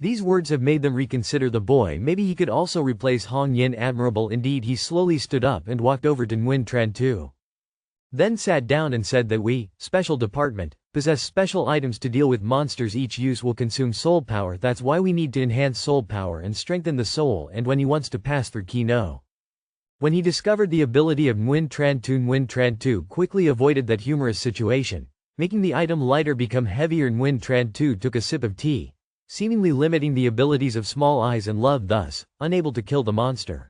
These words have made them reconsider the boy. Maybe he could also replace Hong Yin. Admirable indeed. He slowly stood up and walked over to Nguyen Tran Tu. Then sat down and said that we, special department, possess special items to deal with monsters. Each use will consume soul power. That's why we need to enhance soul power and strengthen the soul, and when he wants to pass through Kino. When he discovered the ability of Nguyen Tran Tu quickly avoided that humorous situation, making the item lighter become heavier. Nguyen Tran Tu took a sip of tea, seemingly limiting the abilities of Small Eyes and Love, thus unable to kill the monster.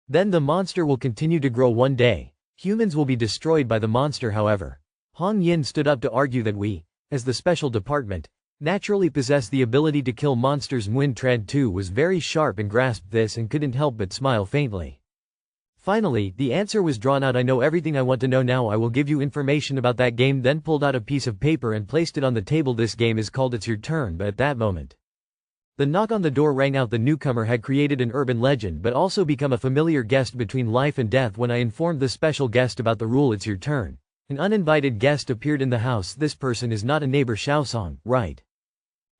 Then the monster will continue to grow. One day, humans will be destroyed by the monster. However, Hong Yin stood up to argue that we, as the special department, naturally possess the ability to kill monsters. Nguyen Tran Tu was very sharp and grasped this and couldn't help but smile faintly. Finally, the answer was drawn out. I know everything I want to know now. I will give you information about that game. Then pulled out a piece of paper and placed it on the table. This game is called It's Your Turn. But at that moment, the knock on the door rang out. The newcomer had created an urban legend but also become a familiar guest between life and death. When I informed the special guest about the rule It's Your Turn, an uninvited guest appeared in the house. This person is not a neighbor. Xiaosong, right?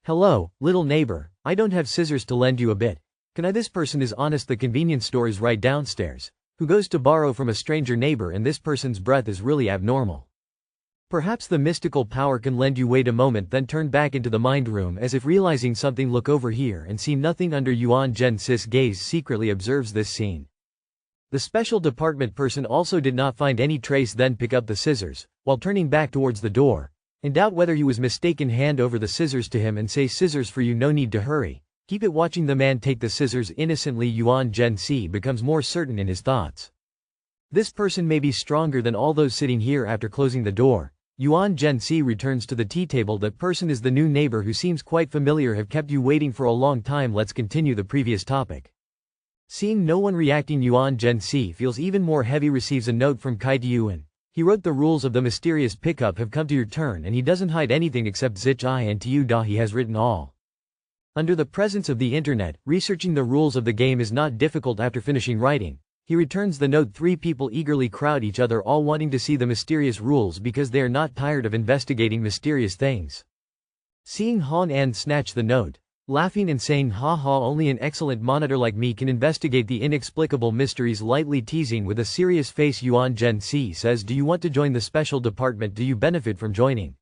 Hello, little neighbor, I don't have scissors to lend you a bit. Can I? This person is honest. The convenience store is right downstairs. Who goes to borrow from a stranger neighbor, and this person's breath is really abnormal. Perhaps the mystical power can lend you. Wait a moment, then turn back into the mind room as if realizing something. Look over here and see nothing under Yuan Zhen's gaze secretly observes this scene. The special department person also did not find any trace. Then pick up the scissors, while turning back towards the door. In doubt whether he was mistaken, hand over the scissors to him and say, scissors for you, no need to hurry. Keep it. Watching the man take the scissors innocently, Yuan Zhen becomes more certain in his thoughts. This person may be stronger than all those sitting here. After closing the door, Yuan Zhen returns to the tea table. That person is the new neighbor who seems quite familiar. Have kept you waiting for a long time. Let's continue the previous topic. Seeing no one reacting, Yuan Zhen feels even more heavy. Receives a note from Kai Yuan. He wrote the rules of the mysterious pickup have come to your turn, and he doesn't hide anything except Zich I and Tu Da. He has written all. Under the presence of the internet, researching the rules of the game is not difficult. After finishing writing, he returns the note. Three people eagerly crowd each other, all wanting to see the mysterious rules because they are not tired of investigating mysterious things. Seeing Han An snatch the note, laughing and saying, ha ha, only an excellent monitor like me can investigate the inexplicable mysteries. Lightly teasing with a serious face, Yuan Zhen says, do you want to join the special department? Do you benefit from joining?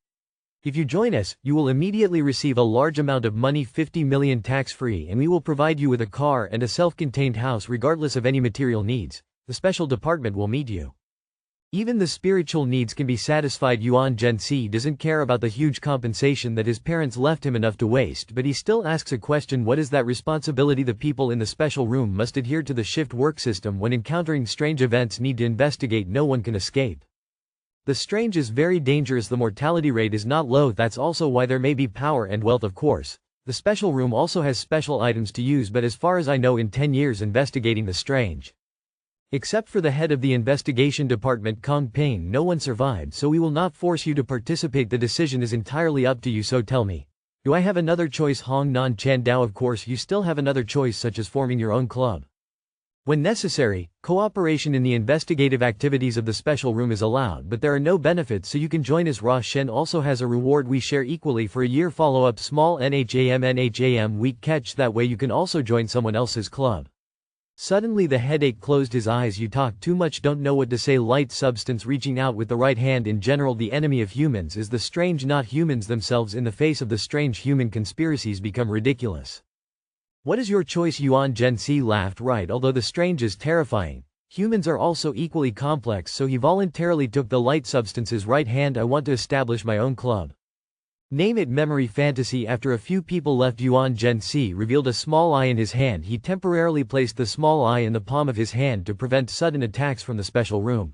If you join us, you will immediately receive a large amount of money, 50 million tax-free, and we will provide you with a car and a self-contained house regardless of any material needs. The special department will meet you. Even the spiritual needs can be satisfied. Yuan Zhen doesn't care about the huge compensation that his parents left him enough to waste, but he still asks a question. What is that responsibility? The people in the special room must adhere to the shift work system. When encountering strange events, need to investigate. No one can escape. The strange is very dangerous. The mortality rate is not low. That's also why there may be power and wealth. Of course, the special room also has special items to use, but as far as I know, in 10 years investigating the strange, except for the head of the investigation department, Kong Ping, no one survived, so we will not force you to participate. The decision is entirely up to you, so tell me, do I have another choice? Hong Nan Chan Dao, of course you still have another choice, such as forming your own club. When necessary, cooperation in the investigative activities of the special room is allowed, but there are no benefits, so you can join us. Ra Shen also has a reward we share equally for a year. Follow-up small NHAM week catch, that way you can also join someone else's club. Suddenly the headache closed his eyes. You talk too much, don't know what to say. Light substance reaching out with the right hand. In general, the enemy of humans is the strange, not humans themselves. In the face of the strange, human conspiracies become ridiculous. What is your choice? Yuan Zhen laughed. Right, although the strange is terrifying, humans are also equally complex, so he voluntarily took the light substance's right hand. I want to establish my own club. Name it Memory Fantasy. After a few people left, Yuan Zhen revealed a small eye in his hand. He temporarily placed the small eye in the palm of his hand to prevent sudden attacks from the special room.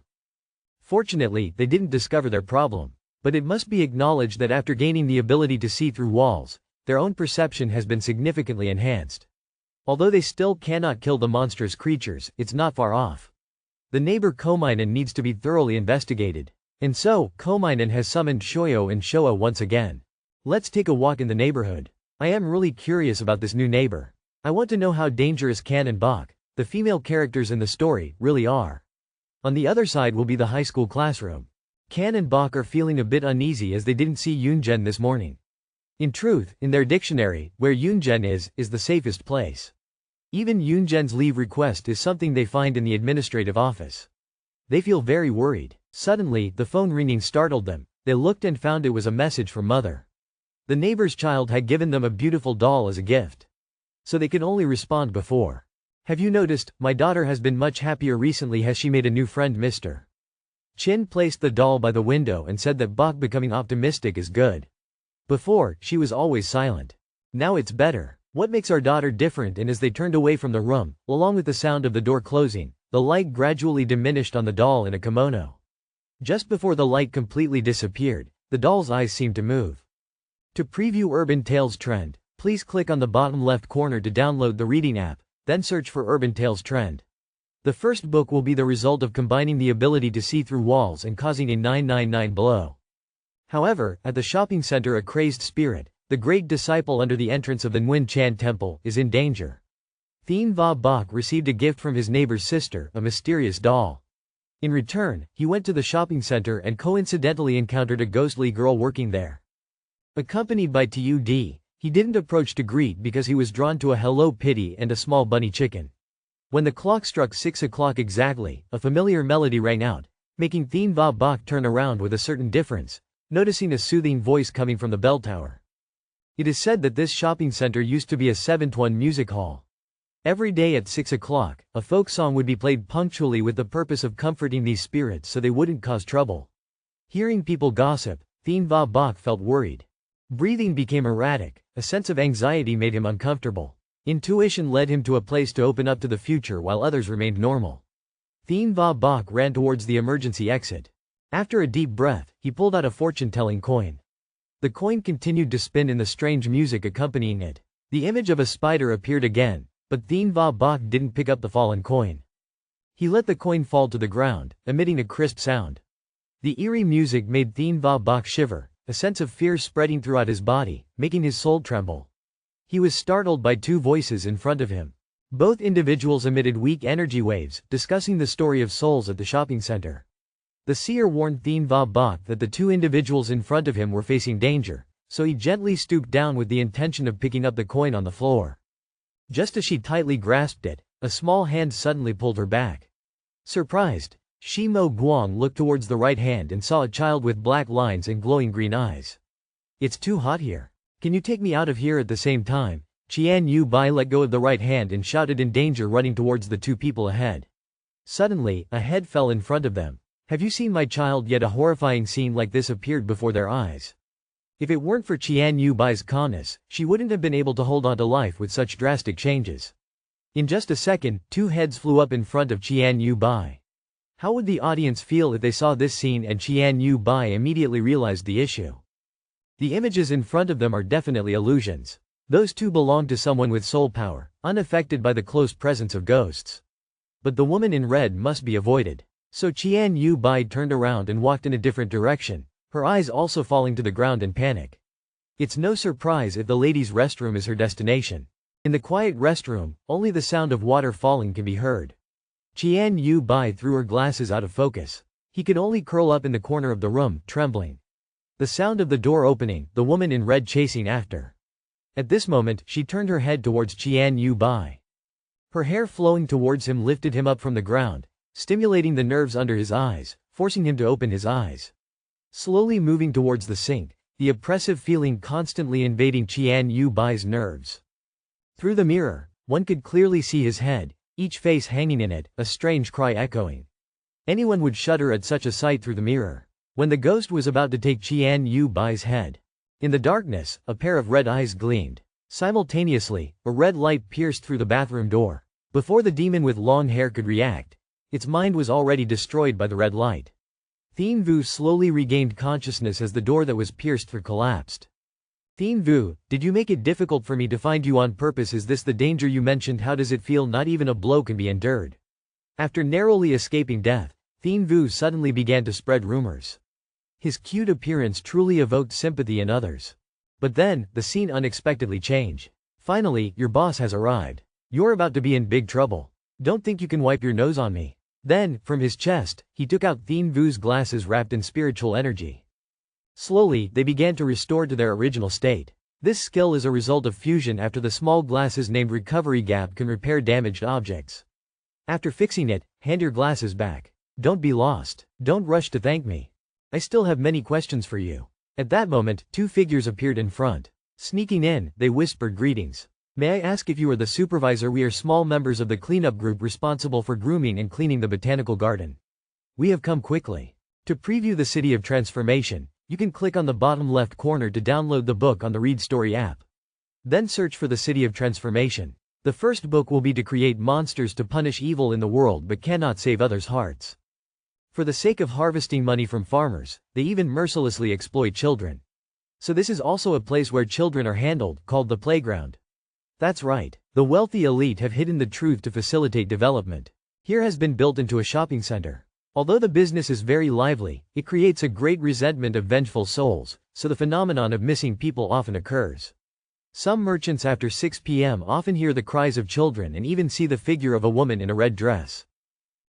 Fortunately, they didn't discover their problem. But it must be acknowledged that after gaining the ability to see through walls, their own perception has been significantly enhanced. Although they still cannot kill the monstrous creatures, it's not far off. The neighbor Komainan needs to be thoroughly investigated. And so, Komainan has summoned Shoyo and Showa once again. Let's take a walk in the neighborhood. I am really curious about this new neighbor. I want to know how dangerous Kan and Bak, the female characters in the story, really are. On the other side will be the high school classroom. Kan and Bak are feeling a bit uneasy as they didn't see Yunzhen this morning. In truth, in their dictionary, where Yunzhen is the safest place. Even Yunzhen's leave request is something they find in the administrative office. They feel very worried. Suddenly, the phone ringing startled them. They looked and found it was a message from mother. The neighbor's child had given them a beautiful doll as a gift. So they could only respond before. Have you noticed, my daughter has been much happier recently. Has she made a new friend, Mr. Chin placed the doll by the window and said that Bok becoming optimistic is good. Before, she was always silent. Now it's better. What makes our daughter different? And as they turned away from the room, along with the sound of the door closing, the light gradually diminished on the doll in a kimono. Just before the light completely disappeared, the doll's eyes seemed to move. To preview Urban Tales Trend, please click on the bottom left corner to download the reading app, then search for Urban Tales Trend. The first book will be the result of combining the ability to see through walls and causing a 999 blow. However, at the shopping center, a crazed spirit, the great disciple under the entrance of the Nguyen Chan temple, is in danger. Thien Va Bok received a gift from his neighbor's sister, a mysterious doll. In return, he went to the shopping center and coincidentally encountered a ghostly girl working there. Accompanied by Tud, he didn't approach to greet because he was drawn to a Hello Kitty and a small bunny chicken. When the clock struck 6 o'clock exactly, a familiar melody rang out, making Thien Va Bok turn around with a certain difference, noticing a soothing voice coming from the bell tower. It is said that this shopping center used to be a 7-to-1 music hall. Every day at 6 o'clock, a folk song would be played punctually with the purpose of comforting these spirits so they wouldn't cause trouble. Hearing people gossip, Thien Va Bok felt worried. Breathing became erratic, a sense of anxiety made him uncomfortable. Intuition led him to a place to open up to the future while others remained normal. Thien Va Bok ran towards the emergency exit. After a deep breath, he pulled out a fortune-telling coin. The coin continued to spin in the strange music accompanying it. The image of a spider appeared again, but Thien Va Bok didn't pick up the fallen coin. He let the coin fall to the ground, emitting a crisp sound. The eerie music made Thien Va Bok shiver, a sense of fear spreading throughout his body, making his soul tremble. He was startled by two voices in front of him. Both individuals emitted weak energy waves, discussing the story of souls at the shopping center. The seer warned Thien Va Bok that the two individuals in front of him were facing danger, so he gently stooped down with the intention of picking up the coin on the floor. Just as she tightly grasped it, a small hand suddenly pulled her back. Surprised, Shi Mo Guang looked towards the right hand and saw a child with black lines and glowing green eyes. "It's too hot here. Can you take me out of here?" At the same time, Qian Yu Bai let go of the right hand and shouted in danger, running towards the two people ahead. Suddenly, a head fell in front of them. "Have you seen my child yet?" A horrifying scene like this appeared before their eyes. If it weren't for Qian Yu Bai's calmness, she wouldn't have been able to hold on to life with such drastic changes. In just a second, two heads flew up in front of Qian Yu Bai. How would the audience feel if they saw this scene? And Qian Yu Bai immediately realized the issue. The images in front of them are definitely illusions. Those two belong to someone with soul power, unaffected by the close presence of ghosts. But the woman in red must be avoided. So Qian Yu Bai turned around and walked in a different direction, her eyes also falling to the ground in panic. It's no surprise if the ladies' restroom is her destination. In the quiet restroom, only the sound of water falling can be heard. Qian Yu Bai threw her glasses out of focus. He could only curl up in the corner of the room, trembling. The sound of the door opening, the woman in red chasing after. At this moment, she turned her head towards Qian Yu Bai. Her hair flowing towards him lifted him up from the ground, stimulating the nerves under his eyes, forcing him to open his eyes. Slowly moving towards the sink, the oppressive feeling constantly invading Qian Yu Bai's nerves. Through the mirror, one could clearly see his head, each face hanging in it, a strange cry echoing. Anyone would shudder at such a sight through the mirror. When the ghost was about to take Qian Yu Bai's head, in the darkness, a pair of red eyes gleamed. Simultaneously, a red light pierced through the bathroom door. Before the demon with long hair could react, its mind was already destroyed by the red light. Thien Vu slowly regained consciousness as the door that was pierced through collapsed. "Thien Vu, did you make it difficult for me to find you on purpose? Is this the danger you mentioned? How does it feel? Not even a blow can be endured." After narrowly escaping death, Thien Vu suddenly began to spread rumors. His cute appearance truly evoked sympathy in others. But then, the scene unexpectedly changed. "Finally, your boss has arrived. You're about to be in big trouble. Don't think you can wipe your nose on me." Then, from his chest, he took out Thien Vu's glasses wrapped in spiritual energy. Slowly, they began to restore to their original state. This skill is a result of fusion after the small glasses named recovery gap can repair damaged objects. After fixing it, hand your glasses back. Don't be lost. Don't rush to thank me. I still have many questions for you. At that moment, two figures appeared in front. Sneaking in, they whispered greetings. May I ask if you are the supervisor? We are small members of the cleanup group responsible for grooming and cleaning the botanical garden. We have come quickly. To preview the City of Transformation, you can click on the bottom left corner to download the book on the Read Story app. Then search for the City of Transformation. The first book will be to create monsters to punish evil in the world but cannot save others' hearts. For the sake of harvesting money from farmers, they even mercilessly exploit children. So this is also a place where children are handled, called the playground. That's right. The wealthy elite have hidden the truth to facilitate development. Here has been built into a shopping center. Although the business is very lively, it creates a great resentment of vengeful souls, so the phenomenon of missing people often occurs. Some merchants after 6 p.m. often hear the cries of children and even see the figure of a woman in a red dress.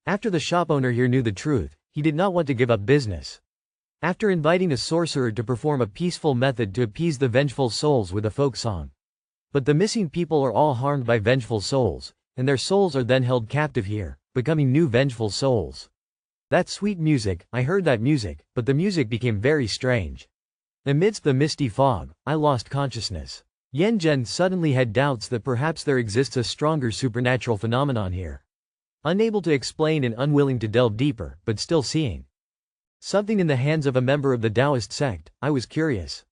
After the shop owner here knew the truth, he did not want to give up business. After inviting a sorcerer to perform a peaceful method to appease the vengeful souls with a folk song. But the missing people are all harmed by vengeful souls, and their souls are then held captive here, becoming new vengeful souls. That sweet music, I heard that music, but the music became very strange. Amidst the misty fog, I lost consciousness. Yen Zhen suddenly had doubts that perhaps there exists a stronger supernatural phenomenon here. Unable to explain and unwilling to delve deeper, but still seeing something in the hands of a member of the Taoist sect, I was curious.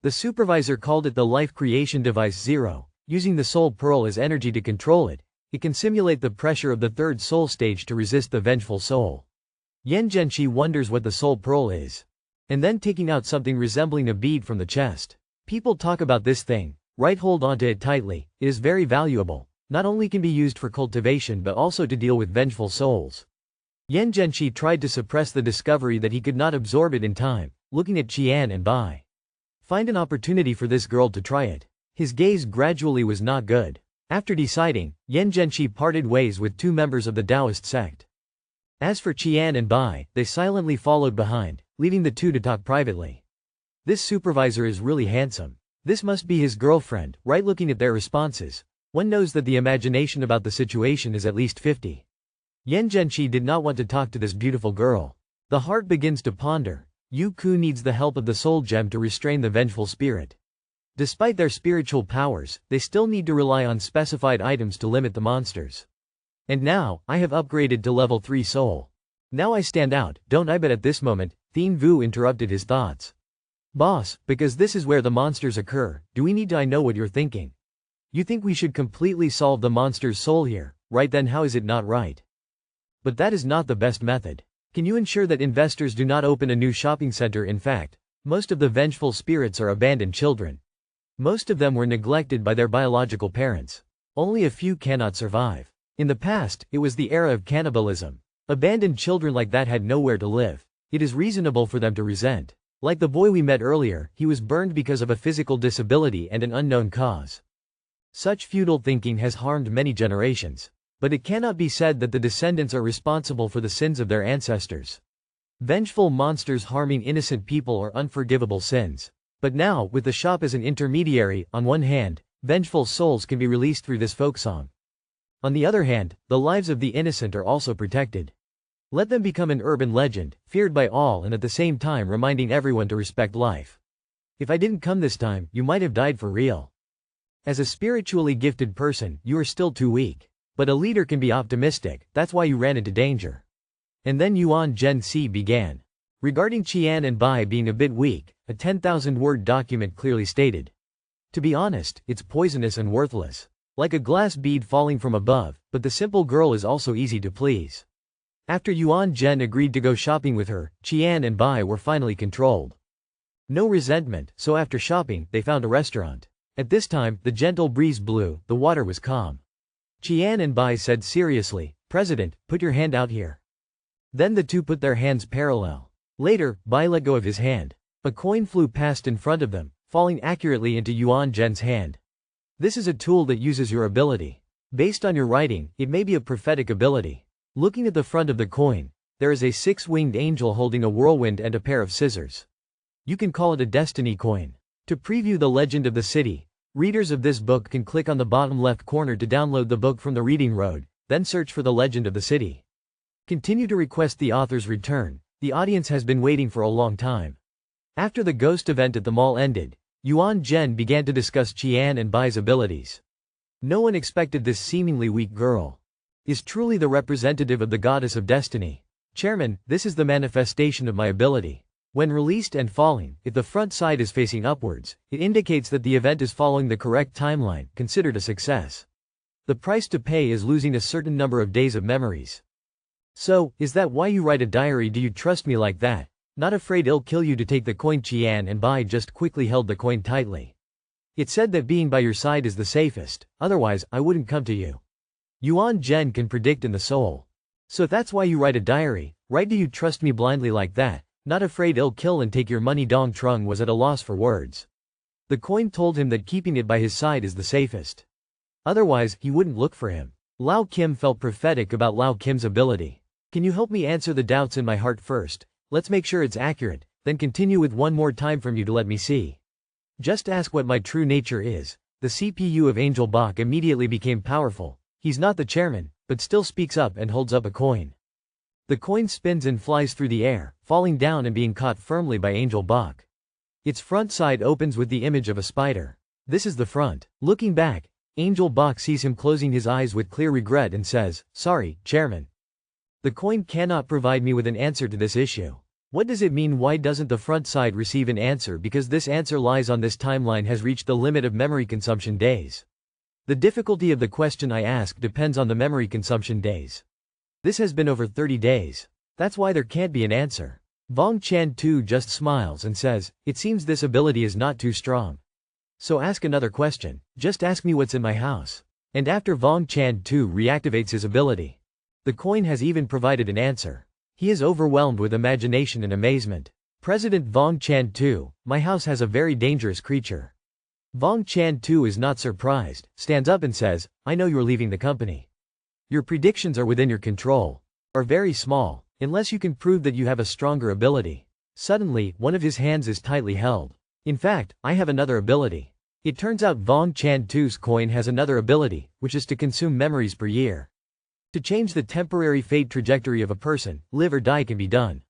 The supervisor called it the Life Creation Device 0, using the Soul Pearl as energy to control it. It can simulate the pressure of the third soul stage to resist the vengeful soul. Yen Zhenshi wonders what the Soul Pearl is. And then taking out something resembling a bead from the chest. People talk about this thing, right? Hold onto it tightly. It is very valuable. Not only can be used for cultivation but also to deal with vengeful souls. Yen Zhenshi tried to suppress the discovery that he could not absorb it in time, looking at Qian and Bai. Find an opportunity for this girl to try it. His gaze gradually was not good. After deciding, Yen Zhenshi parted ways with two members of the Taoist sect. As for Qian and Bai, they silently followed behind, leaving the two to talk privately. This supervisor is really handsome. This must be his girlfriend, right? Looking at their responses, one knows that the imagination about the situation is at least 50. Yen Zhenshi did not want to talk to this beautiful girl. The heart begins to ponder. Yu Ku needs the help of the soul gem to restrain the vengeful spirit. Despite their spiritual powers, they still need to rely on specified items to limit the monsters. And now, I have upgraded to level 3 soul. Now I stand out, don't I? But at this moment, Thien Vu interrupted his thoughts. Boss, because this is where the monsters occur, do we need to? I know what you're thinking. You think we should completely solve the monster's soul here, right? Then how is it not right? But that is not the best method. Can you ensure that investors do not open a new shopping center? In fact, most of the vengeful spirits are abandoned children. Most of them were neglected by their biological parents. Only a few cannot survive. In the past, it was the era of cannibalism. Abandoned children like that had nowhere to live. It is reasonable for them to resent. Like the boy we met earlier, he was burned because of a physical disability and an unknown cause. Such feudal thinking has harmed many generations. But it cannot be said that the descendants are responsible for the sins of their ancestors. Vengeful monsters harming innocent people are unforgivable sins. But now, with the shop as an intermediary, on one hand, vengeful souls can be released through this folk song. On the other hand, the lives of the innocent are also protected. Let them become an urban legend, feared by all and at the same time reminding everyone to respect life. If I didn't come this time, you might have died for real. As a spiritually gifted person, you are still too weak. But a leader can be optimistic, that's why you ran into danger. And then Yuan Zhenxi began. Regarding Qian and Bai being a bit weak, a 10,000-word document clearly stated. To be honest, it's poisonous and worthless. Like a glass bead falling from above, but the simple girl is also easy to please. After Yuan Zhen agreed to go shopping with her, Qian and Bai were finally controlled. No resentment, so after shopping, they found a restaurant. At this time, the gentle breeze blew, the water was calm. Qian and Bai said seriously, "President, put your hand out here." Then the two put their hands parallel. Later, Bai let go of his hand. A coin flew past in front of them, falling accurately into Yuan Zhen's hand. This is a tool that uses your ability. Based on your writing, it may be a prophetic ability. Looking at the front of the coin, there is a 6-winged angel holding a whirlwind and a pair of scissors. You can call it a destiny coin. To preview The Legend of the City, readers of this book can click on the bottom left corner to download the book from the reading road, then search for The Legend of the City. Continue to request the author's return. The audience has been waiting for a long time. After the ghost event at the mall ended, Yuan Zhen began to discuss Qian and Bai's abilities. No one expected this seemingly weak girl is truly the representative of the goddess of destiny. Chairman, this is the manifestation of my ability. When released and falling, if the front side is facing upwards, it indicates that the event is following the correct timeline, considered a success. The price to pay is losing a certain number of days of memories. So, is that why you write a diary? Do you trust me like that? Not afraid it'll kill you to take the coin? Qian and Bai just quickly held the coin tightly. It said that being by your side is the safest, otherwise, I wouldn't come to you. Yuan Zhen can predict in the soul. So that's why you write a diary, right? Do you trust me blindly like that? Not afraid it'll kill and take your money? Dong Trung was at a loss for words. The coin told him that keeping it by his side is the safest. Otherwise, he wouldn't look for him. Lao Kim felt prophetic about Lao Kim's ability. Can you help me answer the doubts in my heart first? Let's make sure it's accurate, then continue with one more time from you to let me see. Just ask what my true nature is. The CPU of Angel Bach immediately became powerful. He's not the chairman, but still speaks up and holds up a coin. The coin spins and flies through the air, falling down and being caught firmly by Angel Bach. Its front side opens with the image of a spider. This is the front. Looking back, Angel Bach sees him closing his eyes with clear regret and says, "Sorry, Chairman. The coin cannot provide me with an answer to this issue." What does it mean? Why doesn't the front side receive an answer? Because this answer lies on this timeline has reached the limit of memory consumption days. The difficulty of the question I ask depends on the memory consumption days. This has been over 30 days. That's why there can't be an answer. Vong Chan Tu just smiles and says, "It seems this ability is not too strong. So ask another question. Just ask me what's in my house." And after Vong Chan Tu reactivates his ability, the coin has even provided an answer. He is overwhelmed with imagination and amazement. President Vong Chan Tu, my house has a very dangerous creature. Vong Chan Tu is not surprised, stands up and says, "I know you're leaving the company. Your predictions are within your control. Are very small, unless you can prove that you have a stronger ability." Suddenly, one of his hands is tightly held. "In fact, I have another ability." It turns out Vong Chan Tu's coin has another ability, which is to consume memories per year. To change the temporary fate trajectory of a person, live or die can be done.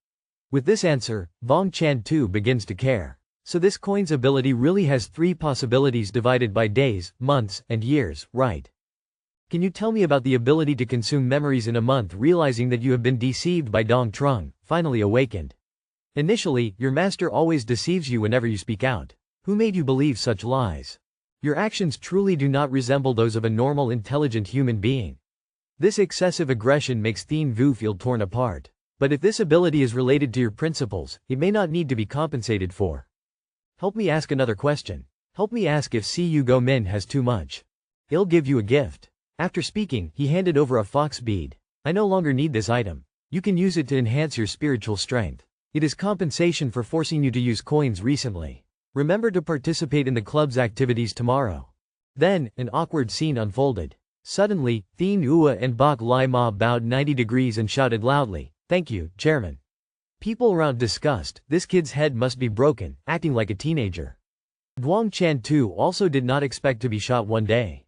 With this answer, Vong Chan Tu begins to care. So this coin's ability really has 3 possibilities divided by days, months, and years, right? Can you tell me about the ability to consume memories in a month? Realizing that you have been deceived by Dong Trung, finally awakened. Initially, your master always deceives you whenever you speak out. Who made you believe such lies? Your actions truly do not resemble those of a normal intelligent human being. This excessive aggression makes Thien Vu feel torn apart. But if this ability is related to your principles, it may not need to be compensated for. Help me ask another question. Help me ask if Cu Go Min has too much. He'll give you a gift. After speaking, he handed over a fox bead. I no longer need this item. You can use it to enhance your spiritual strength. It is compensation for forcing you to use coins recently. Remember to participate in the club's activities tomorrow. Then, an awkward scene unfolded. Suddenly, Thien Ua and Bok Lai Ma bowed 90 degrees and shouted loudly, "Thank you, Chairman." People around discussed, this kid's head must be broken, acting like a teenager. Duong Chan Tu also did not expect to be shot one day.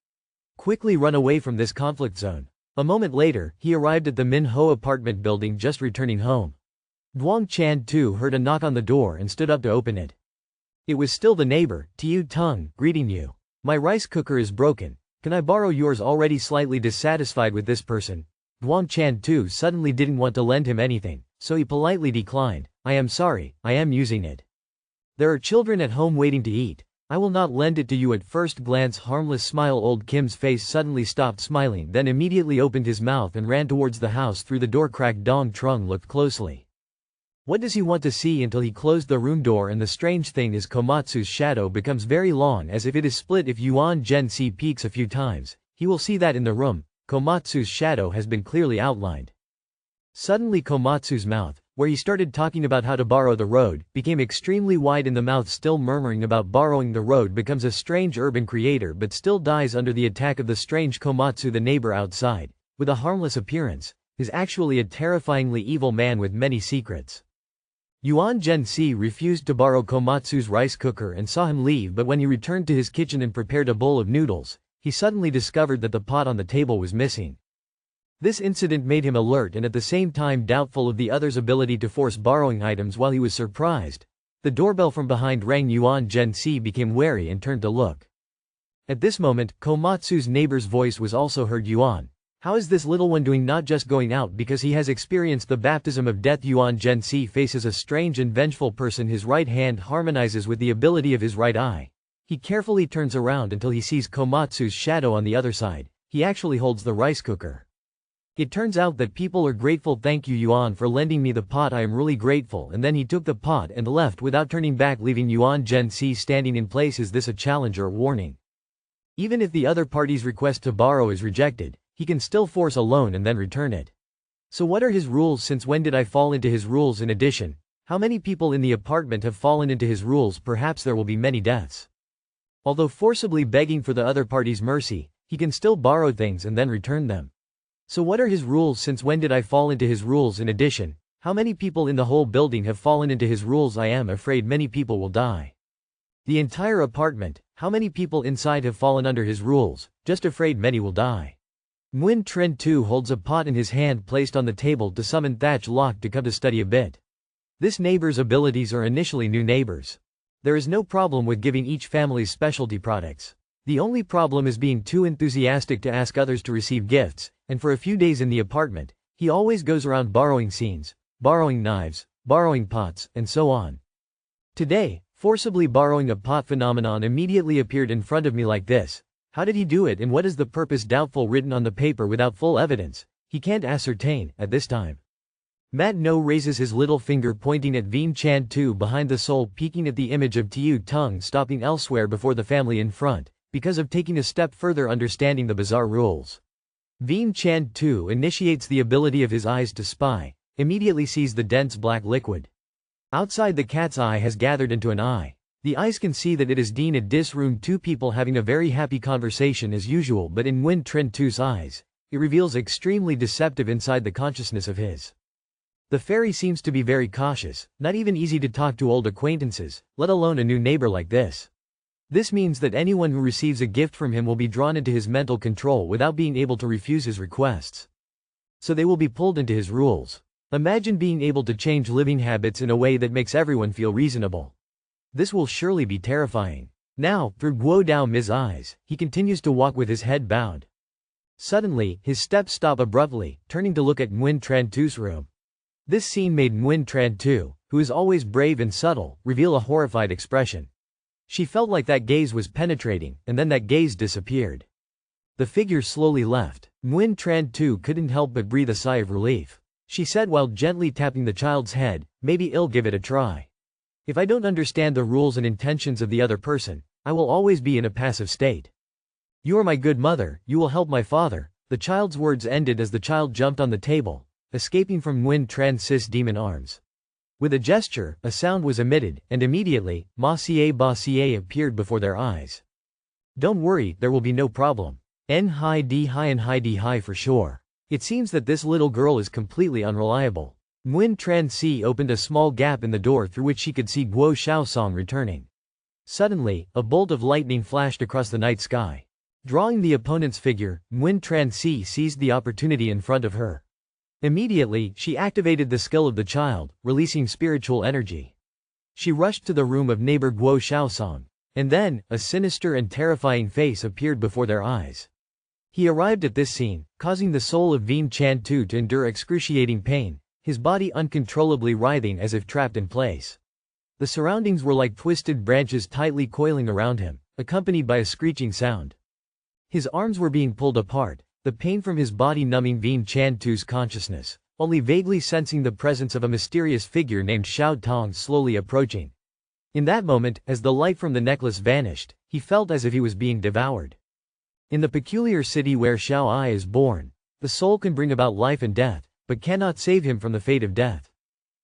Quickly run away from this conflict zone. A moment later, he arrived at the Min Ho apartment building just returning home. Duong Chan Tu heard a knock on the door and stood up to open it. It was still the neighbor, Tiu Tung, greeting you. "My rice cooker is broken. Can I borrow yours?" Already slightly dissatisfied with this person, Duong Chan Tu suddenly didn't want to lend him anything, so he politely declined. "I am sorry, I am using it. There are children at home waiting to eat. I will not lend it to you." At first glance harmless smile, old Kim's face suddenly stopped smiling, then immediately opened his mouth and ran towards the house through the door crack. Dong Trung looked closely. What does he want to see? Until he closed the room door, and the strange thing is Komatsu's shadow becomes very long, as if it is split. If Yuan Zhen peeks a few times, he will see that in the room, Komatsu's shadow has been clearly outlined. Suddenly Komatsu's mouth, where he started talking about how to borrow the road, became extremely wide in the mouth. Still murmuring about borrowing the road, becomes a strange urban creator, but still dies under the attack of the strange Komatsu. The neighbor outside, with a harmless appearance, is actually a terrifyingly evil man with many secrets. Yuan Zhenxi refused to borrow Komatsu's rice cooker and saw him leave, but when he returned to his kitchen and prepared a bowl of noodles, he suddenly discovered that the pot on the table was missing. This incident made him alert and at the same time doubtful of the other's ability to force borrowing items. While he was surprised, the doorbell from behind rang. Yuan Zhenxi became wary and turned to look. At this moment, Komatsu's neighbor's voice was also heard. Yuan, how is this little one doing? Not just going out because he has experienced the baptism of death. Yuan Zhenxi faces a strange and vengeful person. His right hand harmonizes with the ability of his right eye. He carefully turns around until he sees Komatsu's shadow on the other side. He actually holds the rice cooker. It turns out that people are grateful. Thank you, Yuan, for lending me the pot. I am really grateful. And then he took the pot and left without turning back, leaving Yuan Zhenxi standing in place. Is this a challenge or a warning? Even if the other party's request to borrow is rejected, he can still force a loan and then return it. So what are his rules? Since when did I fall into his rules? In addition, how many people in the apartment have fallen into his rules? Perhaps there will be many deaths. Although forcibly begging for the other party's mercy, he can still borrow things and then return them. So what are his rules? Since when did I fall into his rules? In addition, how many people in the whole building have fallen into his rules? I am afraid many people will die. The entire apartment, how many people inside have fallen under his rules? Just afraid many will die. Nguyen Tren Tu holds a pot in his hand placed on the table to summon Thatch Lok to come to study a bit. This neighbor's abilities are initially new neighbors. There is no problem with giving each family's specialty products. The only problem is being too enthusiastic to ask others to receive gifts, and for a few days in the apartment, he always goes around borrowing scenes, borrowing knives, borrowing pots, and so on. Today, forcibly borrowing a pot phenomenon immediately appeared in front of me like this. How did he do it and what is the purpose? Doubtful, written on the paper without full evidence. He can't ascertain, at this time. Mat No raises his little finger pointing at Vien Chan Tu behind the soul, peeking at the image of Tiu Tung, stopping elsewhere before the family in front, because of taking a step further understanding the bizarre rules. Vien Chan Tu initiates the ability of his eyes to spy, immediately sees the dense black liquid. Outside, the cat's eye has gathered into an eye. The eyes can see that it is Dean at Dis Room, two people having a very happy conversation as usual, but in Nguyen Tren Tu's eyes, it reveals extremely deceptive inside the consciousness of his. The fairy seems to be very cautious, not even easy to talk to old acquaintances, let alone a new neighbor like this. This means that anyone who receives a gift from him will be drawn into his mental control without being able to refuse his requests. So they will be pulled into his rules. Imagine being able to change living habits in a way that makes everyone feel reasonable. This will surely be terrifying. Now, through Guo Dao Mi's eyes, he continues to walk with his head bowed. Suddenly, his steps stop abruptly, turning to look at Nguyen Tran Tu's room. This scene made Nguyen Tran Tu, who is always brave and subtle, reveal a horrified expression. She felt like that gaze was penetrating, and then that gaze disappeared. The figure slowly left. Nguyen Tran Tu couldn't help but breathe a sigh of relief. She said while gently tapping the child's head, "Maybe I'll give it a try. If I don't understand the rules and intentions of the other person, I will always be in a passive state. You are my good mother, you will help my father." The child's words ended as the child jumped on the table, escaping from Nguyen Tran Sis' demon arms. With a gesture, a sound was emitted, and immediately, Ma Xie Ba Xie appeared before their eyes. "Don't worry, there will be no problem. En Hai Di Hai and Hai Di Hai for sure. It seems that this little girl is completely unreliable." Nguyen Tran Si opened a small gap in the door through which she could see Guo Xiaosong returning. Suddenly, a bolt of lightning flashed across the night sky. Drawing the opponent's figure, Nguyen Tran Si seized the opportunity in front of her. Immediately, she activated the skill of the child, releasing spiritual energy. She rushed to the room of neighbor Guo Xiaosong. And then, a sinister and terrifying face appeared before their eyes. He arrived at this scene, causing the soul of Vien Chan Tu to endure excruciating pain, his body uncontrollably writhing as if trapped in place. The surroundings were like twisted branches tightly coiling around him, accompanied by a screeching sound. His arms were being pulled apart, the pain from his body numbing Vien Chan Tu's consciousness, only vaguely sensing the presence of a mysterious figure named Xiao Tong slowly approaching. In that moment, as the light from the necklace vanished, he felt as if he was being devoured. In the peculiar city where Xiao Ai is born, the soul can bring about life and death, but cannot save him from the fate of death.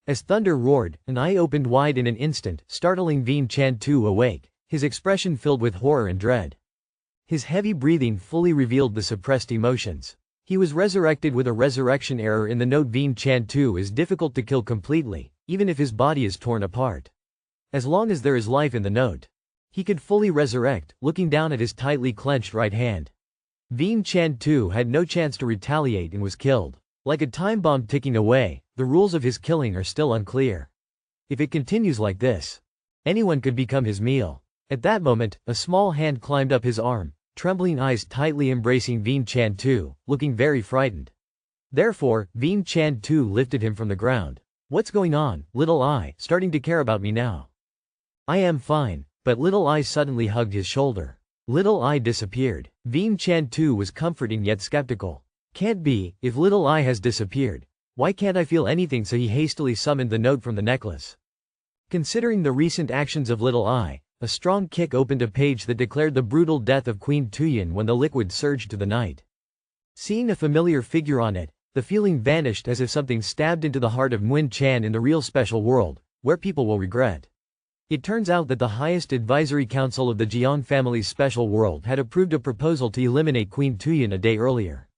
As thunder roared, an eye opened wide in an instant, startling Vien Chan Tu awake, his expression filled with horror and dread. His heavy breathing fully revealed the suppressed emotions. He was resurrected with a resurrection error in the note. Vien Chan Tu is difficult to kill completely, even if his body is torn apart. As long as there is life in the note, he could fully resurrect, looking down at his tightly clenched right hand. Vien Chan too had no chance to retaliate and was killed. Like a time bomb ticking away, the rules of his killing are still unclear. If it continues like this, anyone could become his meal. At that moment, a small hand climbed up his arm, trembling eyes tightly embracing Vien Chan too, looking very frightened. Therefore, Vien Chan too lifted him from the ground. What's going on, Little Eye, starting to care about me now? I am fine, but Little Eye suddenly hugged his shoulder. Little Eye disappeared. Vien Chan too was comforting yet skeptical. Can't be, if Little Eye has disappeared. Why can't I feel anything? So he hastily summoned the note from the necklace. Considering the recent actions of Little Eye, a strong kick opened a page that declared the brutal death of Queen Tuyen when the liquid surged to the night. Seeing a familiar figure on it, the feeling vanished as if something stabbed into the heart of Nguyen Chan in the real special world, where people will regret. It turns out that the highest advisory council of the Jiang family's special world had approved a proposal to eliminate Queen Tuyen a day earlier.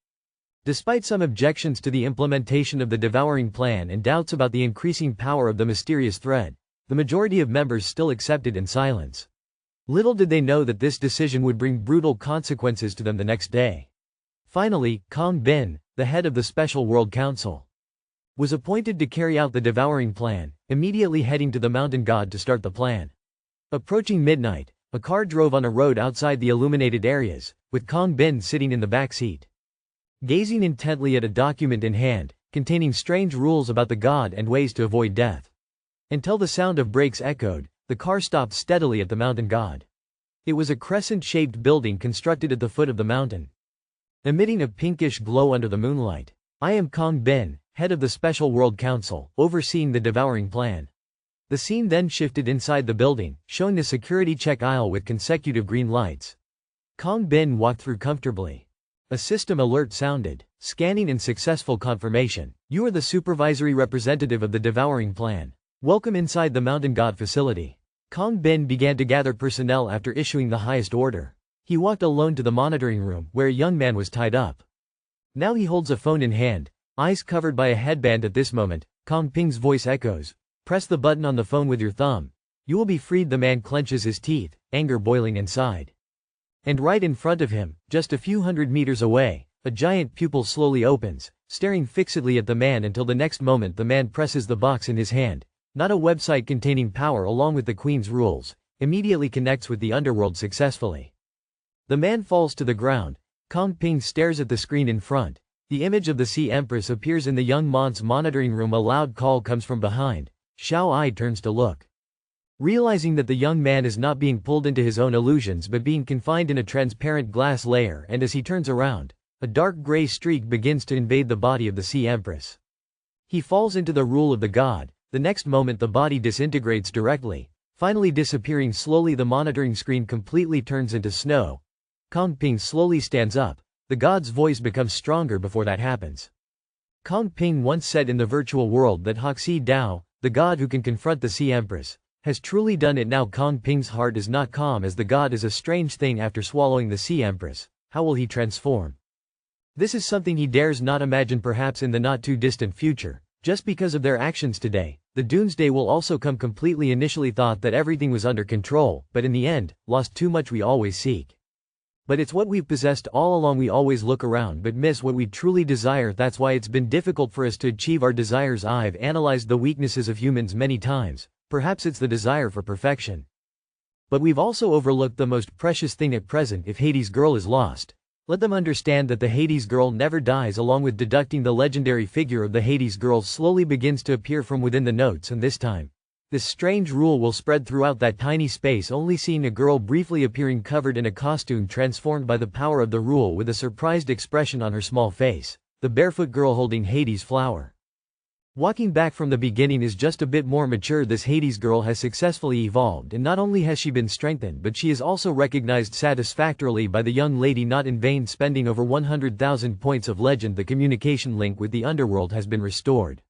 Despite some objections to the implementation of the devouring plan and doubts about the increasing power of the mysterious thread, the majority of members still accepted in silence. Little did they know that this decision would bring brutal consequences to them the next day. Finally, Kong Bin, the head of the Special World Council, was appointed to carry out the devouring plan, immediately heading to the mountain god to start the plan. Approaching midnight, a car drove on a road outside the illuminated areas, with Kong Bin sitting in the back seat. Gazing intently at a document in hand, containing strange rules about the god and ways to avoid death. Until the sound of brakes echoed, the car stopped steadily at the mountain god. It was a crescent-shaped building constructed at the foot of the mountain, emitting a pinkish glow under the moonlight. I am Kong Bin, head of the Special World Council, overseeing the devouring plan. The scene then shifted inside the building, showing the security check aisle with consecutive green lights. Kong Bin walked through comfortably. A system alert sounded. Scanning and successful confirmation. You are the supervisory representative of the devouring plan. Welcome inside the mountain god facility. Kong Bin began to gather personnel after issuing the highest order. He walked alone to the monitoring room, where a young man was tied up. Now he holds a phone in hand, eyes covered by a headband. At this moment, Kong Ping's voice echoes. Press the button on the phone with your thumb. You will be freed. The man clenches his teeth, anger boiling inside. And right in front of him, just a few hundred meters away, a giant pupil slowly opens, staring fixedly at the man until the next moment the man presses the box in his hand. Not a website containing power along with the Queen's rules, immediately connects with the underworld successfully. The man falls to the ground. Kong Ping stares at the screen in front. The image of the Sea Empress appears in the young man's monitoring room. A loud call comes from behind. Xiao Ai turns to look. Realizing that the young man is not being pulled into his own illusions but being confined in a transparent glass layer, and as he turns around, a dark gray streak begins to invade the body of the Sea Empress. He falls into the rule of the god. The next moment the body disintegrates directly, finally disappearing slowly. The monitoring screen completely turns into snow. Kong Ping slowly stands up. The god's voice becomes stronger before that happens. Kong Ping once said in the virtual world that Hoxi Dao, the god who can confront the Sea Empress, has truly done it. Now Kong Ping's heart is not calm as the god is a strange thing. After swallowing the Sea Empress, how will he transform? This is something he dares not imagine. Perhaps in the not too distant future, just because of their actions today, the doomsday will also come completely. Initially thought that everything was under control, but in the end, lost too much. We always seek, but it's what we've possessed all along. We always look around but miss what we truly desire. That's why it's been difficult for us to achieve our desires. I've analyzed the weaknesses of humans many times. Perhaps it's the desire for perfection. But we've also overlooked the most precious thing at present. If Hades' girl is lost, let them understand that the Hades girl never dies. Along with deducting, the legendary figure of the Hades girl slowly begins to appear from within the notes, and this time, this strange rule will spread throughout that tiny space. Only seeing a girl briefly appearing covered in a costume transformed by the power of the rule with a surprised expression on her small face. The barefoot girl holding Hades' flower. Walking back from the beginning is just a bit more mature. This Hades girl has successfully evolved, and not only has she been strengthened but she is also recognized satisfactorily by the young lady. Not in vain, spending over 100,000 points of legend. The communication link with the underworld has been restored.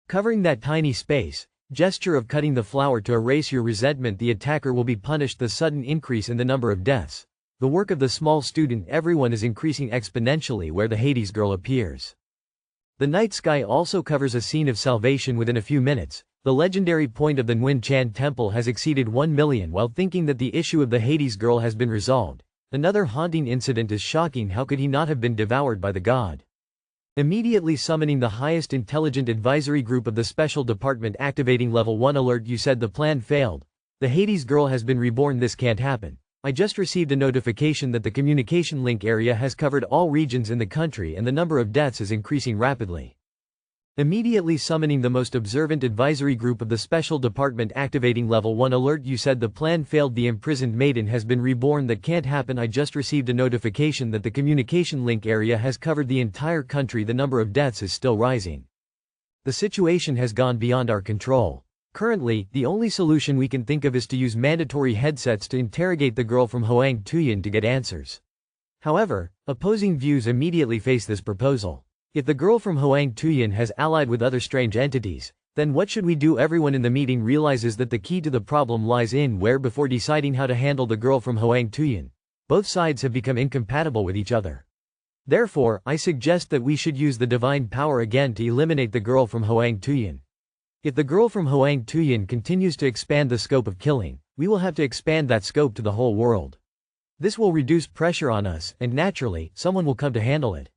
Covering that tiny space, gesture of cutting the flower to erase your resentment. The attacker will be punished. The sudden increase in the number of deaths, the work of the small student, everyone is increasing exponentially where the Hades girl appears. The night sky also covers a scene of salvation. Within a few minutes, The legendary point of the Nguyen Chan temple has exceeded 1 million. While thinking that the issue of the Hades girl has been resolved, another haunting incident is shocking. How could he not have been devoured by the god? Immediately summoning the highest intelligent advisory group of the special department, activating level 1 alert. You said the plan failed. The Hades girl has been reborn. This can't happen. I just received a notification that the communication link area has covered all regions in the country and the number of deaths is increasing rapidly. Immediately summoning the most observant advisory group of the special department, activating level 1 alert. You said the plan failed. The imprisoned maiden has been reborn. That can't happen. I just received a notification that the communication link area has covered the entire country. The number of deaths is still rising. The situation has gone beyond our control. Currently, the only solution we can think of is to use mandatory headsets to interrogate the girl from Hoang Tuyen to get answers. However, opposing views immediately face this proposal. If the girl from Hoang Tuyen has allied with other strange entities, then what should we do? Everyone in the meeting realizes that the key to the problem lies in where. Before deciding how to handle the girl from Hoang Tuyen, both sides have become incompatible with each other. Therefore, I suggest that we should use the divine power again to eliminate the girl from Hoang Tuyen. If the girl from Hoang Tuyen continues to expand the scope of killing, we will have to expand that scope to the whole world. This will reduce pressure on us, and naturally, someone will come to handle it.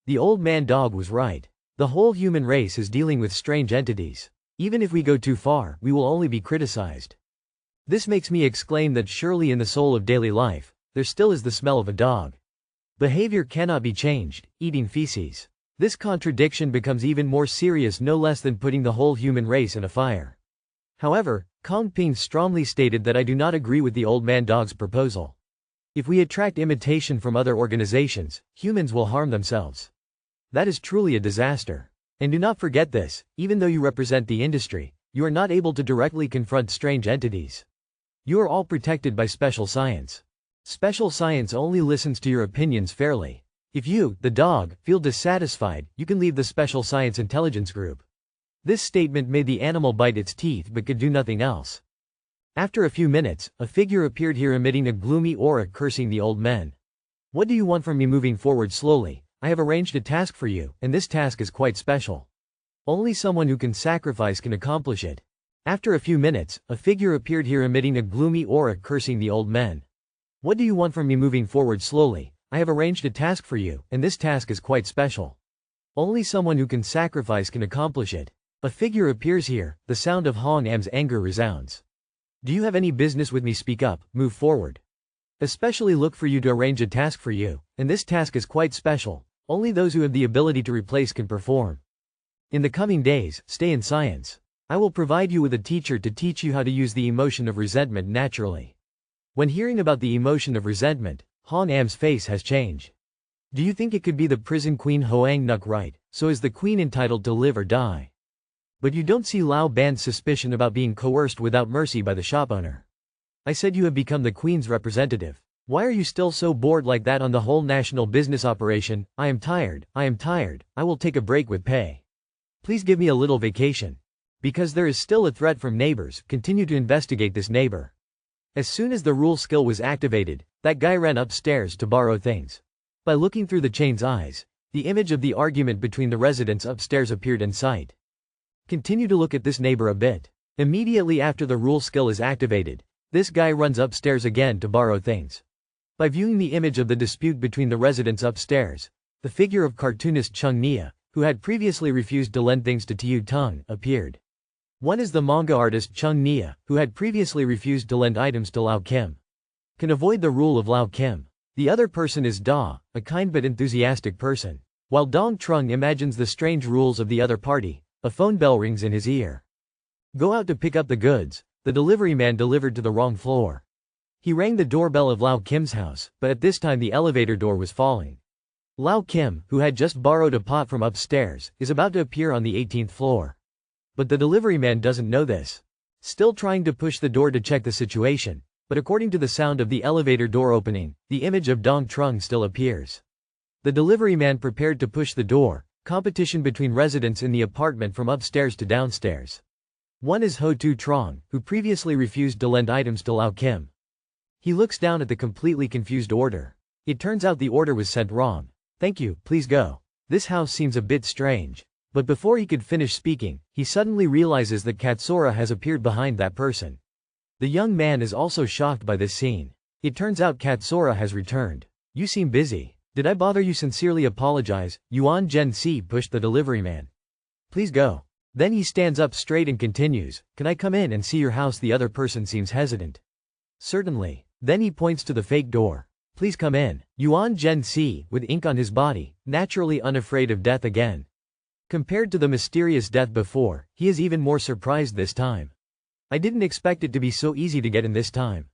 The old man dog was right. The whole human race is dealing with strange entities. Even if we go too far, we will only be criticized. This makes me exclaim that surely in the soul of daily life, there still is the smell of a dog. Behavior cannot be changed, eating feces. This contradiction becomes even more serious, no less than putting the whole human race in a fire. However, Kong Ping strongly stated that I do not agree with the old man dog's proposal. If we attract imitation from other organizations, humans will harm themselves. That is truly a disaster. And do not forget this, even though you represent the industry, you are not able to directly confront strange entities. You are all protected by special science. Special science only listens to your opinions fairly. If you, the dog, feel dissatisfied, you can leave the special science intelligence group. This statement made the animal bite its teeth but could do nothing else. After a few minutes, a figure appeared here emitting a gloomy aura, cursing the old men. What do you want from me? Moving forward slowly. I have arranged a task for you, and this task is quite special. Only someone who can sacrifice can accomplish it. After a few minutes, a figure appeared here emitting a gloomy aura, cursing the old men. What do you want from me? Moving forward slowly. I have arranged a task for you, and this task is quite special. Only someone who can sacrifice can accomplish it. A figure appears here, the sound of Hong Am's anger resounds. Do you have any business with me? Speak up, move forward. Especially look for you to arrange a task for you, and this task is quite special. Only those who have the ability to replace can perform. In the coming days, stay in science. I will provide you with a teacher to teach you how to use the emotion of resentment naturally. When hearing about the emotion of resentment, Hong Am's face has changed. Do you think it could be the prison queen Hoang Nuk, right? So is the queen entitled to live or die? But you don't see Lao Ban's suspicion about being coerced without mercy by the shop owner. I said you have become the queen's representative. Why are you still so bored like that on the whole national business operation? I am tired, I will take a break with pay. Please give me a little vacation. Because there is still a threat from neighbors, continue to investigate this neighbor. As soon as the rule skill was activated, that guy ran upstairs to borrow things. By looking through the chain's eyes, the image of the argument between the residents upstairs appeared in sight. Continue to look at this neighbor a bit. Immediately after the rule skill is activated, this guy runs upstairs again to borrow things. By viewing the image of the dispute between the residents upstairs, the figure of cartoonist Chung Nia, who had previously refused to lend things to Tiu Tung, appeared. One is the manga artist Chung Nia, who had previously refused to lend items to Lao Kim. Can avoid the rule of Lao Kim. The other person is Da, a kind but enthusiastic person. While Dong Trung imagines the strange rules of the other party, a phone bell rings in his ear. Go out to pick up the goods. The delivery man delivered to the wrong floor. He rang the doorbell of Lao Kim's house, but at this time the elevator door was falling. Lao Kim, who had just borrowed a pot from upstairs, is about to appear on the 18th floor. But the delivery man doesn't know this. Still trying to push the door to check the situation, but according to the sound of the elevator door opening, the image of Dong Trung still appears. The delivery man prepared to push the door. Competition between residents in the apartment from upstairs to downstairs. One is Ho Tu Trong, who previously refused to lend items to Lao Kim. He looks down at the completely confused order. It turns out the order was sent wrong. Thank you, please go. This house seems a bit strange. But before he could finish speaking, he suddenly realizes that Katsura has appeared behind that person. The young man is also shocked by this scene. It turns out Katsura has returned. You seem busy. Did I bother you? Sincerely apologize. Yuan Zhenxi pushed the delivery man. Please go. Then he stands up straight and continues, can I come in and see your house? The other person seems hesitant. Certainly. Then he points to the fake door. Please come in. Yuan Zhenxi, with ink on his body, naturally unafraid of death again. Compared to the mysterious death before, he is even more surprised this time. I didn't expect it to be so easy to get in this time.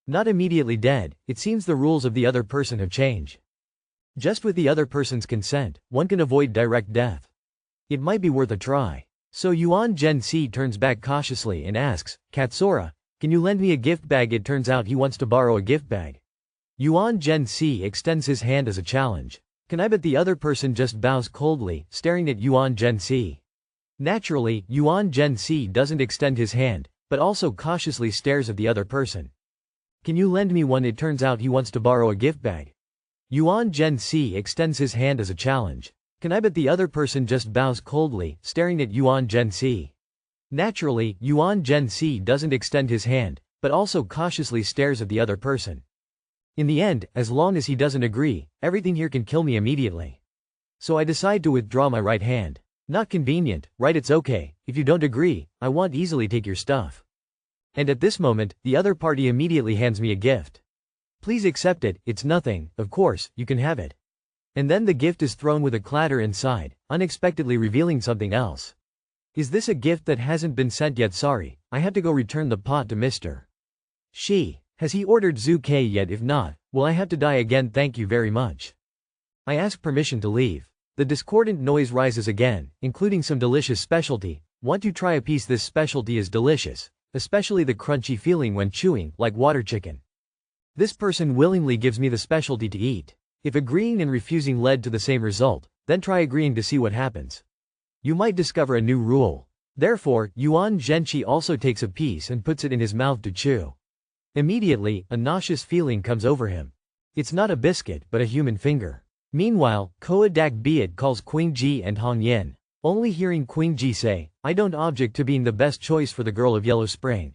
Not immediately dead, it seems the rules of the other person have changed. Just with the other person's consent, one can avoid direct death. It might be worth a try. So Yuan Zhenxi turns back cautiously and asks, Katsura, can you lend me a gift bag? It turns out he wants to borrow a gift bag. Yuan Zhenxi extends his hand as a challenge. Can I? But the other person just bows coldly, staring at Yuan Zhenxi. Naturally, Yuan Zhenxi doesn't extend his hand, but also cautiously stares at the other person. Can you lend me one? It turns out he wants to borrow a gift bag. Yuan Zhenxi extends his hand as a challenge. Can I? But the other person just bows coldly, staring at Yuan Zhenxi. Naturally, Yuan Zhenxi doesn't extend his hand, but also cautiously stares at the other person. In the end, as long as he doesn't agree, everything here can kill me immediately. So I decide to withdraw my right hand. Not convenient, right? It's okay, if you don't agree, I won't easily take your stuff. And at this moment, the other party immediately hands me a gift. Please accept it, it's nothing, of course, you can have it. And then the gift is thrown with a clatter inside, unexpectedly revealing something else. Is this a gift that hasn't been sent yet? Sorry, I have to go return the pot to Mr. Shi. Has he ordered Zuke yet? If not, will I have to die again? Thank you very much. I ask permission to leave. The discordant noise rises again, including some delicious specialty. Want to try a piece? This specialty is delicious, especially the crunchy feeling when chewing, like water chicken. This person willingly gives me the specialty to eat. If agreeing and refusing led to the same result, then try agreeing to see what happens. You might discover a new rule. Therefore, Yuan Zhenxi also takes a piece and puts it in his mouth to chew. Immediately, a nauseous feeling comes over him. It's not a biscuit, but a human finger. Meanwhile, Koa Dak Biat calls Qingji and Hong Yin. Only hearing Qingji say, I don't object to being the best choice for the girl of Yellow Spring.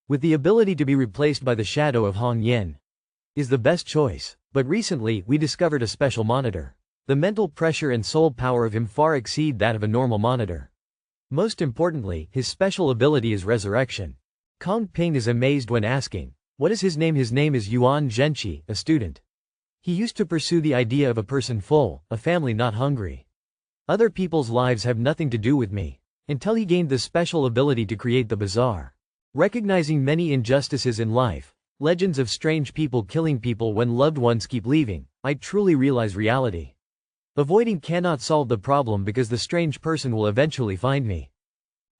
With the ability to be replaced by the shadow of Hong Yin. Is the best choice. But recently, we discovered a special monitor. The mental pressure and soul power of him far exceed that of a normal monitor. Most importantly, his special ability is resurrection. Kong Ping is amazed when asking, what is his name? His name is Yuan Zhenxi, a student. He used to pursue the idea of a person full, a family not hungry. Other people's lives have nothing to do with me. Until he gained the special ability to create the bizarre. Recognizing many injustices in life, legends of strange people killing people when loved ones keep leaving, I truly realize reality. Avoiding cannot solve the problem because the strange person will eventually find me.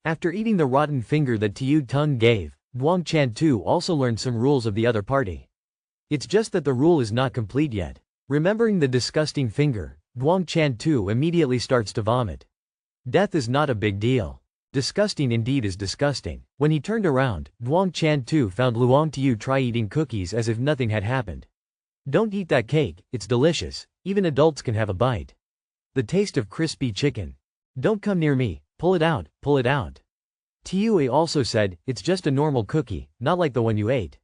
After eating the rotten finger that Tiu Tung gave, Duang Chantu also learned some rules of the other party. It's just that the rule is not complete yet. Remembering the disgusting finger, Duang Chantu immediately starts to vomit. Death is not a big deal. Disgusting indeed is disgusting. When he turned around, Duang Chantu found Luang Tiu try eating cookies as if nothing had happened. Don't eat that cake, it's delicious, even adults can have a bite. The taste of crispy chicken. Don't come near me, pull it out, pull it out. Tiu also said, it's just a normal cookie, not like the one you ate.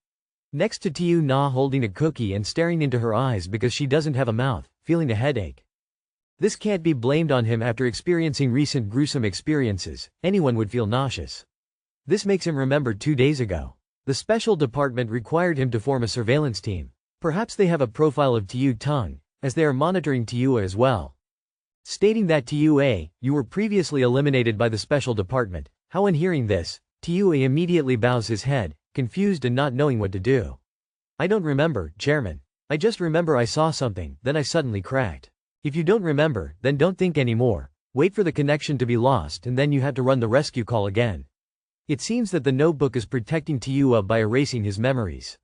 Next to Tiu Na holding a cookie and staring into her eyes because she doesn't have a mouth, feeling a headache. This can't be blamed on him after experiencing recent gruesome experiences, anyone would feel nauseous. This makes him remember 2 days ago. The special department required him to form a surveillance team. Perhaps they have a profile of Tiu Tung, as they are monitoring Tiu as well. Stating that Tiu, you were previously eliminated by the special department. How on hearing this, Tiu immediately bows his head, confused and not knowing what to do. I don't remember, Chairman. I just remember I saw something, then I suddenly cracked. If you don't remember, then don't think anymore. Wait for the connection to be lost and then you have to run the rescue call again. It seems that the notebook is protecting Tiu by erasing his memories.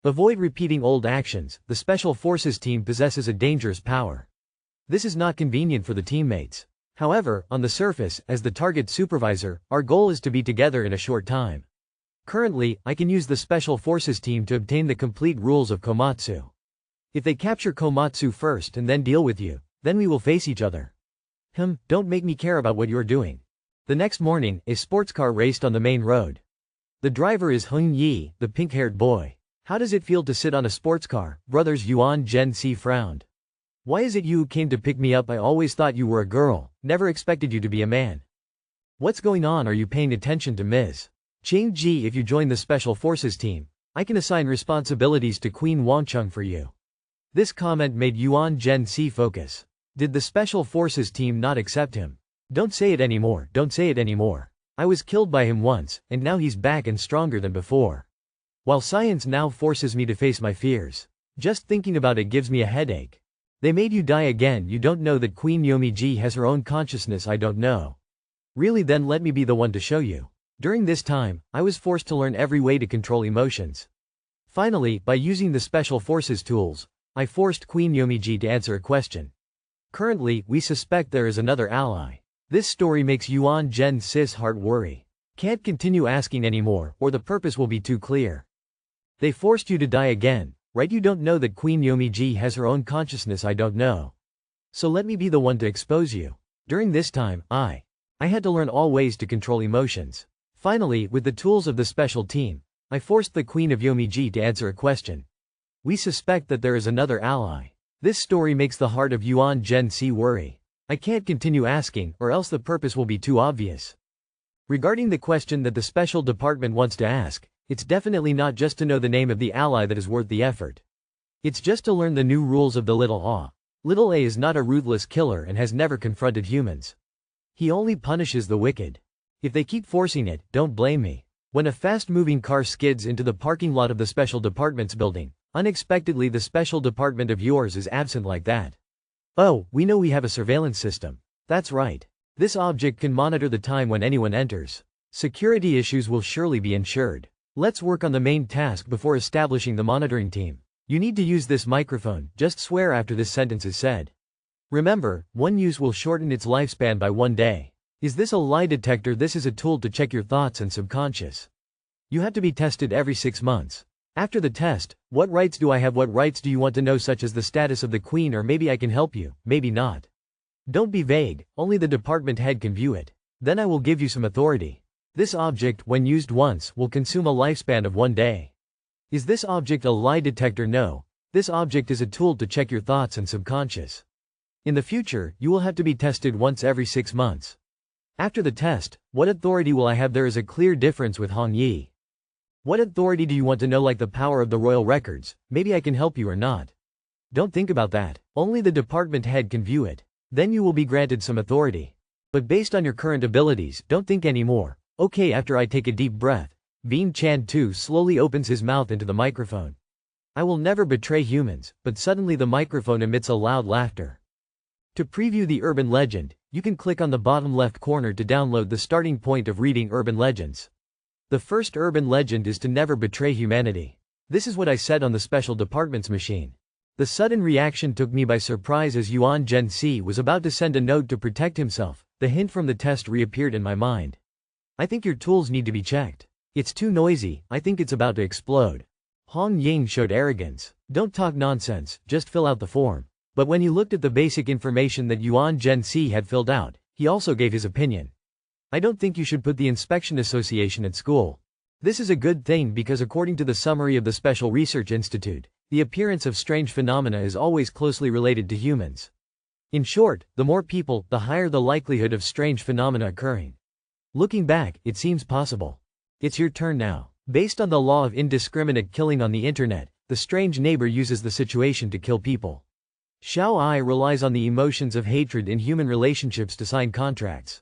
Avoid repeating old actions. The Special Forces team possesses a dangerous power. This is not convenient for the teammates. However, on the surface, as the target supervisor, our goal is to be together in a short time. Currently, I can use the Special Forces team to obtain the complete rules of Komatsu. If they capture Komatsu first and then deal with you, then we will face each other. Don't make me care about what you're doing. The next morning, a sports car raced on the main road. The driver is Hung Yi, the pink-haired boy. How does it feel to sit on a sports car? Brothers Yuan Zhenxi frowned. Why is it you who came to pick me up? I always thought you were a girl, never expected you to be a man. What's going on? Are you paying attention to Ms. Ching Ji? If you join the Special Forces team, I can assign responsibilities to Queen Wangcheng for you. This comment made Yuan Zhenxi focus. Did the Special Forces team not accept him? Don't say it anymore, don't say it anymore. I was killed by him once, and now he's back and stronger than before. While science now forces me to face my fears. Just thinking about it gives me a headache. They made you die again. You don't know that Queen Yomiji has her own consciousness. I don't know. Really? Then let me be the one to show you. During this time, I was forced to learn every way to control emotions. Finally, by using the Special Forces tools, I forced Queen Yomiji to answer a question. Currently, we suspect there is another ally. This story makes Yuan Zhenxi's heart worry. Can't continue asking anymore, or the purpose will be too clear. They forced you to die again, right? You don't know that Queen Yomiji has her own consciousness. I don't know. So let me be the one to expose you. During this time, I had to learn all ways to control emotions. Finally, with the tools of the special team, I forced the Queen of Yomiji to answer a question. We suspect that there is another ally. This story makes the heart of Yuan Zhenxi worry. I can't continue asking, or else the purpose will be too obvious. Regarding the question that the special department wants to ask, it's definitely not just to know the name of the ally that is worth the effort. It's just to learn the new rules of the Little A. Little A is not a ruthless killer and has never confronted humans. He only punishes the wicked. If they keep forcing it, don't blame me. When a fast-moving car skids into the parking lot of the special department's building, unexpectedly the special department of yours is absent like that. Oh, we know we have a surveillance system. That's right. This object can monitor the time when anyone enters. Security issues will surely be ensured. Let's work on the main task before establishing the monitoring team. You need to use this microphone, just swear after this sentence is said. Remember, one use will shorten its lifespan by 1 day. Is this a lie detector? This is a tool to check your thoughts and subconscious. You have to be tested every 6 months. After the test, what rights do I have? What rights do you want to know, such as the status of the queen, or maybe I can help you, maybe not. Don't be vague, only the department head can view it. Then I will give you some authority. This object, when used once, will consume a lifespan of 1 day. Is this object a lie detector? No. This object is a tool to check your thoughts and subconscious. In the future, you will have to be tested once every 6 months. After the test, what authority will I have? There is a clear difference with Hong Yi. What authority do you want to know, like the power of the royal records? Maybe I can help you or not. Don't think about that. Only the department head can view it. Then you will be granted some authority. But based on your current abilities, don't think anymore. Okay, after I take a deep breath, Bean Chan too slowly opens his mouth into the microphone. I will never betray humans, but suddenly the microphone emits a loud laughter. To preview the urban legend, you can click on the bottom left corner to download the starting point of reading urban legends. The first urban legend is to never betray humanity. This is what I said on the special department's machine. The sudden reaction took me by surprise as Yuan Zhenxi was about to send a note to protect himself. The hint from the test reappeared in my mind. I think your tools need to be checked. It's too noisy, I think it's about to explode. Hong Ying showed arrogance. Don't talk nonsense, just fill out the form. But when he looked at the basic information that Yuan Zhenxi had filled out, he also gave his opinion. I don't think you should put the Inspection Association at school. This is a good thing because according to the summary of the Special Research Institute, the appearance of strange phenomena is always closely related to humans. In short, the more people, the higher the likelihood of strange phenomena occurring. Looking back, it seems possible. It's your turn now. Based on the law of indiscriminate killing on the internet, the strange neighbor uses the situation to kill people. Xiao Ai relies on the emotions of hatred in human relationships to sign contracts.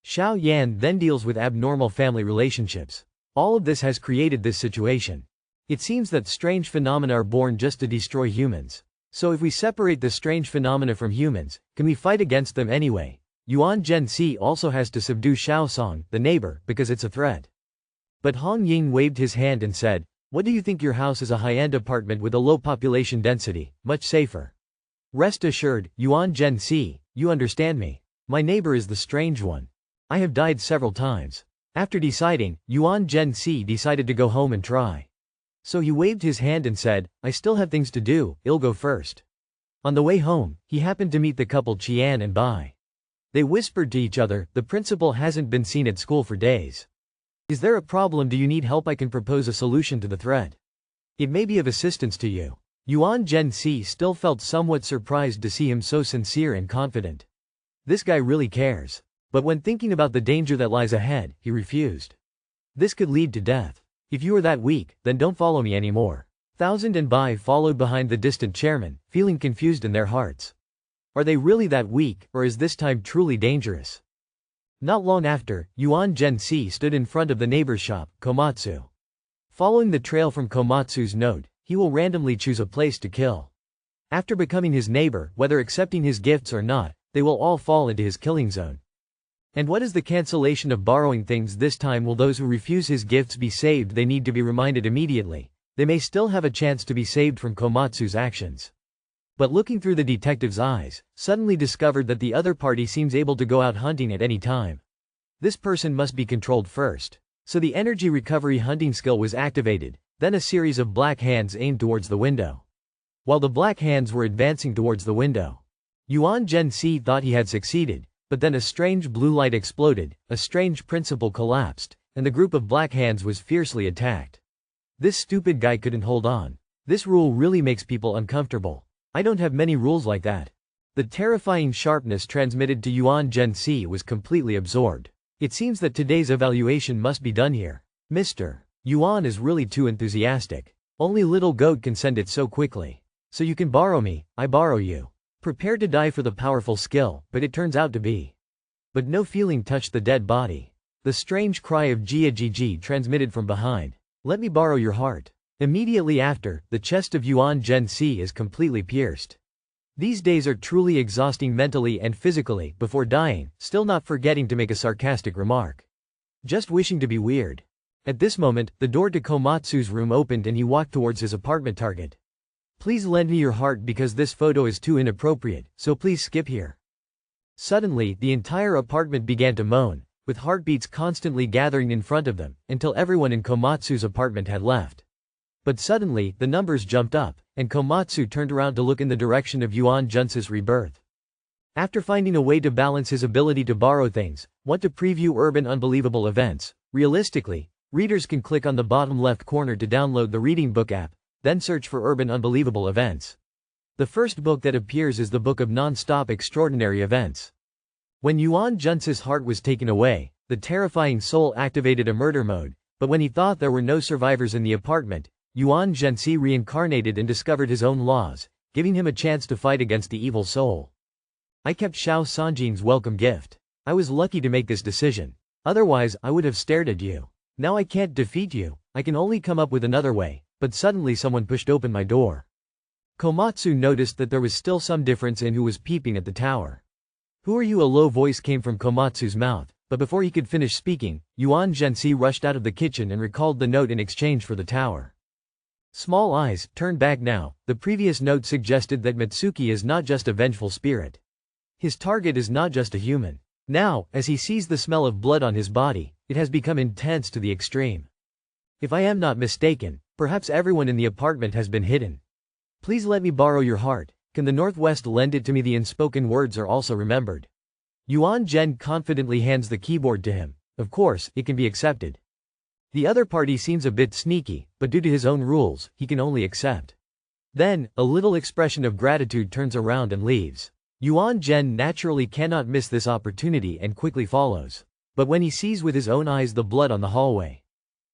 Xiao Yan then deals with abnormal family relationships. All of this has created this situation. It seems that strange phenomena are born just to destroy humans. So if we separate the strange phenomena from humans, can we fight against them anyway? Yuan Zhenxi also has to subdue Xiao Song, the neighbor, because it's a threat. But Hong Ying waved his hand and said, "What do you think? Your house is a high-end apartment with a low population density, much safer." Rest assured, Yuan Zhenxi, you understand me. My neighbor is the strange one. I have died several times. After deciding, Yuan Zhenxi decided to go home and try. So he waved his hand and said, "I still have things to do, I'll go first." On the way home, he happened to meet the couple Qian and Bai. They whispered to each other, the principal hasn't been seen at school for days. Is there a problem? Do you need help? I can propose a solution to the threat. It may be of assistance to you. Yuan Zhenxi still felt somewhat surprised to see him so sincere and confident. This guy really cares. But when thinking about the danger that lies ahead, he refused. This could lead to death. If you are that weak, then don't follow me anymore. Thousand and Bai followed behind the distant chairman, feeling confused in their hearts. Are they really that weak, or is this time truly dangerous? Not long after, Yuan Zhenxi stood in front of the neighbor's shop, Komatsu. Following the trail from Komatsu's note, he will randomly choose a place to kill. After becoming his neighbor, whether accepting his gifts or not, they will all fall into his killing zone. And what is the cancellation of borrowing things this time? Will those who refuse his gifts be saved? They need to be reminded immediately. They may still have a chance to be saved from Komatsu's actions. But looking through the detective's eyes, suddenly discovered that the other party seems able to go out hunting at any time. This person must be controlled first. So the energy recovery hunting skill was activated, then a series of black hands aimed towards the window. While the black hands were advancing towards the window, Yuan Zhenxi thought he had succeeded, but then a strange blue light exploded, a strange principle collapsed, and the group of black hands was fiercely attacked. This stupid guy couldn't hold on. This rule really makes people uncomfortable. I don't have many rules like that. The terrifying sharpness transmitted to Yuan Zhenxi was completely absorbed. It seems that today's evaluation must be done here. Mr. Yuan is really too enthusiastic. Only little goat can send it so quickly. So you can borrow me, I borrow you. Prepare to die for the powerful skill, but it turns out to be. But no feeling touched the dead body. The strange cry of Jia Jiji transmitted from behind. Let me borrow your heart. Immediately after, the chest of Yuan Zhenxi is completely pierced. These days are truly exhausting mentally and physically. Before dying, still not forgetting to make a sarcastic remark. Just wishing to be weird. At this moment, the door to Komatsu's room opened and he walked towards his apartment target. Please lend me your heart because this photo is too inappropriate, so please skip here. Suddenly, the entire apartment began to moan, with heartbeats constantly gathering in front of them, until everyone in Komatsu's apartment had left. But suddenly, the numbers jumped up, and Komatsu turned around to look in the direction of Yuan Zhenxi's rebirth. After finding a way to balance his ability to borrow things, want to preview urban unbelievable events. Realistically, readers can click on the bottom left corner to download the reading book app, then search for urban unbelievable events. The first book that appears is the book of non-stop extraordinary events. When Yuan Zhenxi's heart was taken away, the terrifying soul activated a murder mode, but when he thought there were no survivors in the apartment, Yuan Zhenxi reincarnated and discovered his own laws, giving him a chance to fight against the evil soul. I kept Xiao Sanjin's welcome gift. I was lucky to make this decision. Otherwise, I would have stared at you. Now I can't defeat you, I can only come up with another way, but suddenly someone pushed open my door. Komatsu noticed that there was still some difference in who was peeping at the tower. Who are you? A low voice came from Komatsu's mouth, but before he could finish speaking, Yuan Zhenxi rushed out of the kitchen and recalled the note in exchange for the tower. Small eyes, turned back now. The previous note suggested that Mitsuki is not just a vengeful spirit. His target is not just a human. Now, as he sees the smell of blood on his body, it has become intense to the extreme. If I am not mistaken, perhaps everyone in the apartment has been hidden. Please let me borrow your heart. Can the Northwest lend it to me? The unspoken words are also remembered. Yuan Zhen confidently hands the keyboard to him. Of course, it can be accepted. The other party seems a bit sneaky, but due to his own rules, he can only accept. Then, a little expression of gratitude turns around and leaves. Yuan Zhen naturally cannot miss this opportunity and quickly follows. But when he sees with his own eyes the blood on the hallway,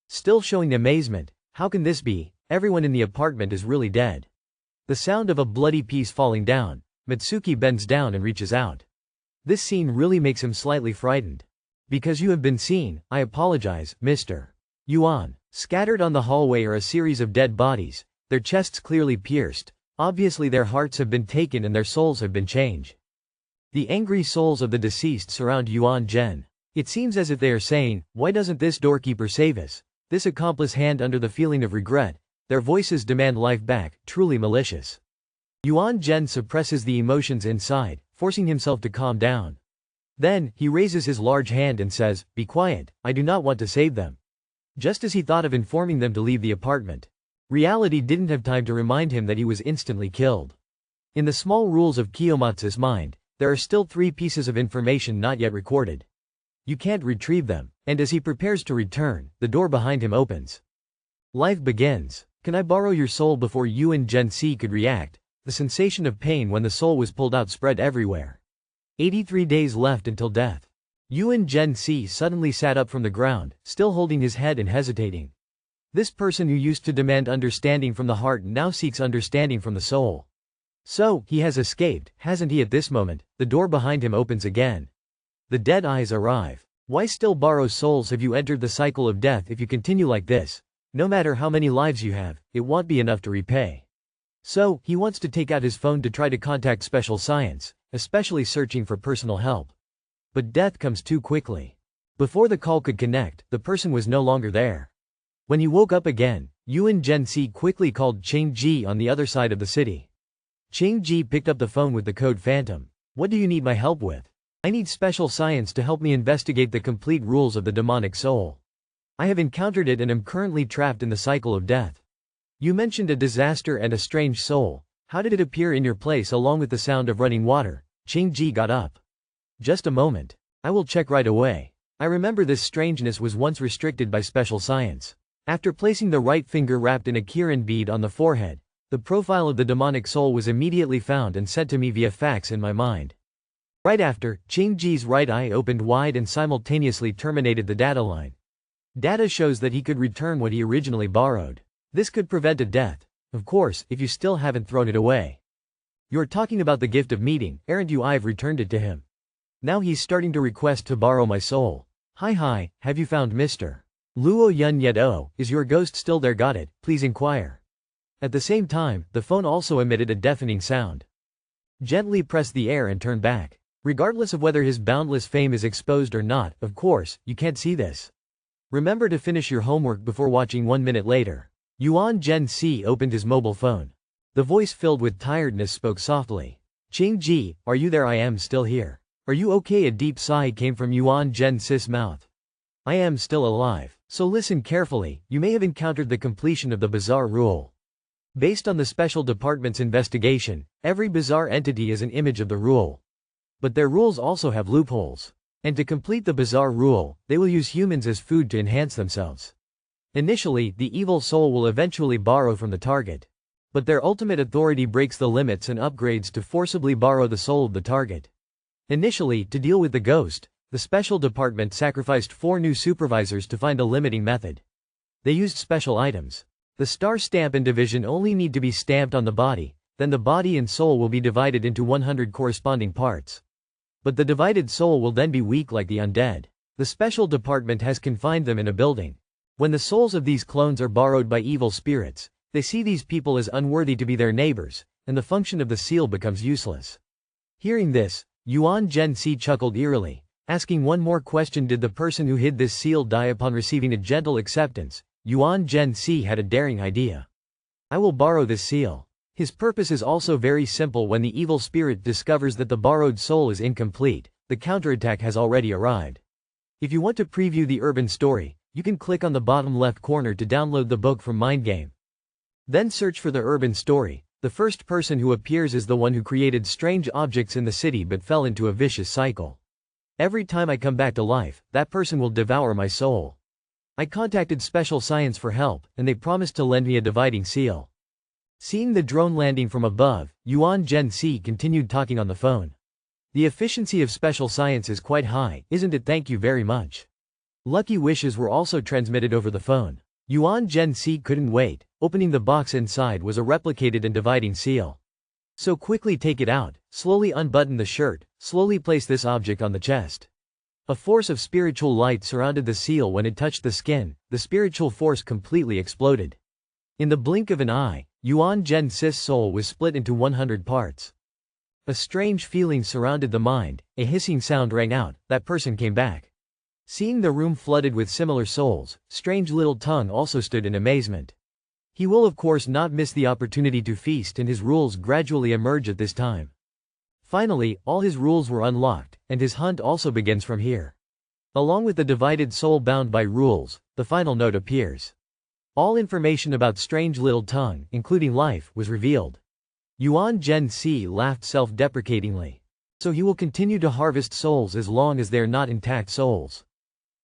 still showing amazement, how can this be? Everyone in the apartment is really dead. The sound of a bloody piece falling down, Mitsuki bends down and reaches out. This scene really makes him slightly frightened. Because you have been seen, I apologize, Mr. Yuan. Scattered on the hallway are a series of dead bodies, their chests clearly pierced. Obviously their hearts have been taken and their souls have been changed. The angry souls of the deceased surround Yuan Zhen. It seems as if they are saying, why doesn't this doorkeeper save us? This accomplice hand under the feeling of regret. Their voices demand life back, truly malicious. Yuan Zhen suppresses the emotions inside, forcing himself to calm down. Then, he raises his large hand and says, be quiet, I do not want to save them. Just as he thought of informing them to leave the apartment, reality didn't have time to remind him that he was instantly killed. In the small rules of Kiyomatsu's mind, There are still 3 pieces of information not yet recorded. You can't retrieve them, and as he prepares to return, the door behind him opens. Life begins. Can I borrow your soul? Before Yuan Zhenxi could react, the sensation of pain when the soul was pulled out spread everywhere. 83 days left until death. Yuan Zhenxi suddenly sat up from the ground, still holding his head and hesitating. This person who used to demand understanding from the heart now seeks understanding from the soul. So, he has escaped, hasn't he? At this moment, the door behind him opens again. The dead eyes arrive. Why still borrow souls? Have you entered the cycle of death? If you continue like this, no matter how many lives you have, it won't be enough to repay. So, he wants to take out his phone to try to contact special science, especially searching for personal help. But death comes too quickly. Before the call could connect, the person was no longer there. When he woke up again, Yuan Zhenxi quickly called Cheng Ji on the other side of the city. Cheng Ji picked up the phone with the code Phantom. What do you need my help with? I need special science to help me investigate the complete rules of the demonic soul. I have encountered it and am currently trapped in the cycle of death. You mentioned a disaster and a strange soul. How did it appear in your place along with the sound of running water? Cheng Ji got up. Just a moment. I will check right away. I remember this strangeness was once restricted by special science. After placing the right finger wrapped in a Kirin bead on the forehead, the profile of the demonic soul was immediately found and sent to me via fax in my mind. Right after, Cheng Ji's right eye opened wide and simultaneously terminated the data line. Data shows that he could return what he originally borrowed. This could prevent a death, of course, if you still haven't thrown it away. You're talking about the gift of meeting, aren't you? I've returned it to him. Now he's starting to request to borrow my soul. Hi, have you found Mr. Luo Yun yet? Oh, is your ghost still there? Got it, please inquire. At the same time, the phone also emitted a deafening sound. Gently press the air and turn back. Regardless of whether his boundless fame is exposed or not, of course, you can't see this. Remember to finish your homework before watching. 1 minute later. Yuan Zhenxi opened his mobile phone. The voice filled with tiredness spoke softly. Cheng Ji, are you there? I am still here. Are you okay? A deep sigh came from Yuan Zhenxi's mouth. I am still alive. So listen carefully, you may have encountered the completion of the bizarre rule. Based on the special department's investigation, every bizarre entity is an image of the rule. But their rules also have loopholes. And to complete the bizarre rule, they will use humans as food to enhance themselves. Initially, the evil soul will eventually borrow from the target. But their ultimate authority breaks the limits and upgrades to forcibly borrow the soul of the target. Initially, to deal with the ghost, the special department sacrificed 4 new supervisors to find a limiting method. They used special items. The star stamp and division only need to be stamped on the body, then the body and soul will be divided into 100 corresponding parts. But the divided soul will then be weak like the undead. The special department has confined them in a building. When the souls of these clones are borrowed by evil spirits, they see these people as unworthy to be their neighbors, and the function of the seal becomes useless. Hearing this, Yuan Zhenxi chuckled eerily, asking one more question. Did the person who hid this seal die upon receiving a gentle acceptance? Yuan Zhenxi had a daring idea. I will borrow this seal. His purpose is also very simple. When the evil spirit discovers that the borrowed soul is incomplete, the counterattack has already arrived. If you want to preview the urban story, you can click on the bottom left corner to download the book from MindGame. Then search for the urban story. The first person who appears is the one who created strange objects in the city but fell into a vicious cycle. Every time I come back to life, that person will devour my soul. I contacted Special Science for help, and they promised to lend me a dividing seal. Seeing the drone landing from above, Yuan Zhenxi continued talking on the phone. The efficiency of Special Science is quite high, isn't it? Thank you very much. Lucky wishes were also transmitted over the phone. Yuan Zhenxi couldn't wait. Opening the box inside was a replicated and dividing seal. So quickly take it out, slowly unbutton the shirt, slowly place this object on the chest. A force of spiritual light surrounded the seal. When it touched the skin, the spiritual force completely exploded. In the blink of an eye, Yuan Zhenxi's soul was split into 100 parts. A strange feeling surrounded the mind, a hissing sound rang out. That person came back. Seeing the room flooded with similar souls, Strange Little Tongue also stood in amazement. He will of course not miss the opportunity to feast, and his rules gradually emerge at this time. Finally, all his rules were unlocked, and his hunt also begins from here. Along with the divided soul bound by rules, the final note appears. All information about Strange Little Tongue, including life, was revealed. Yuan Zhenxi laughed self-deprecatingly. So he will continue to harvest souls as long as they are not intact souls.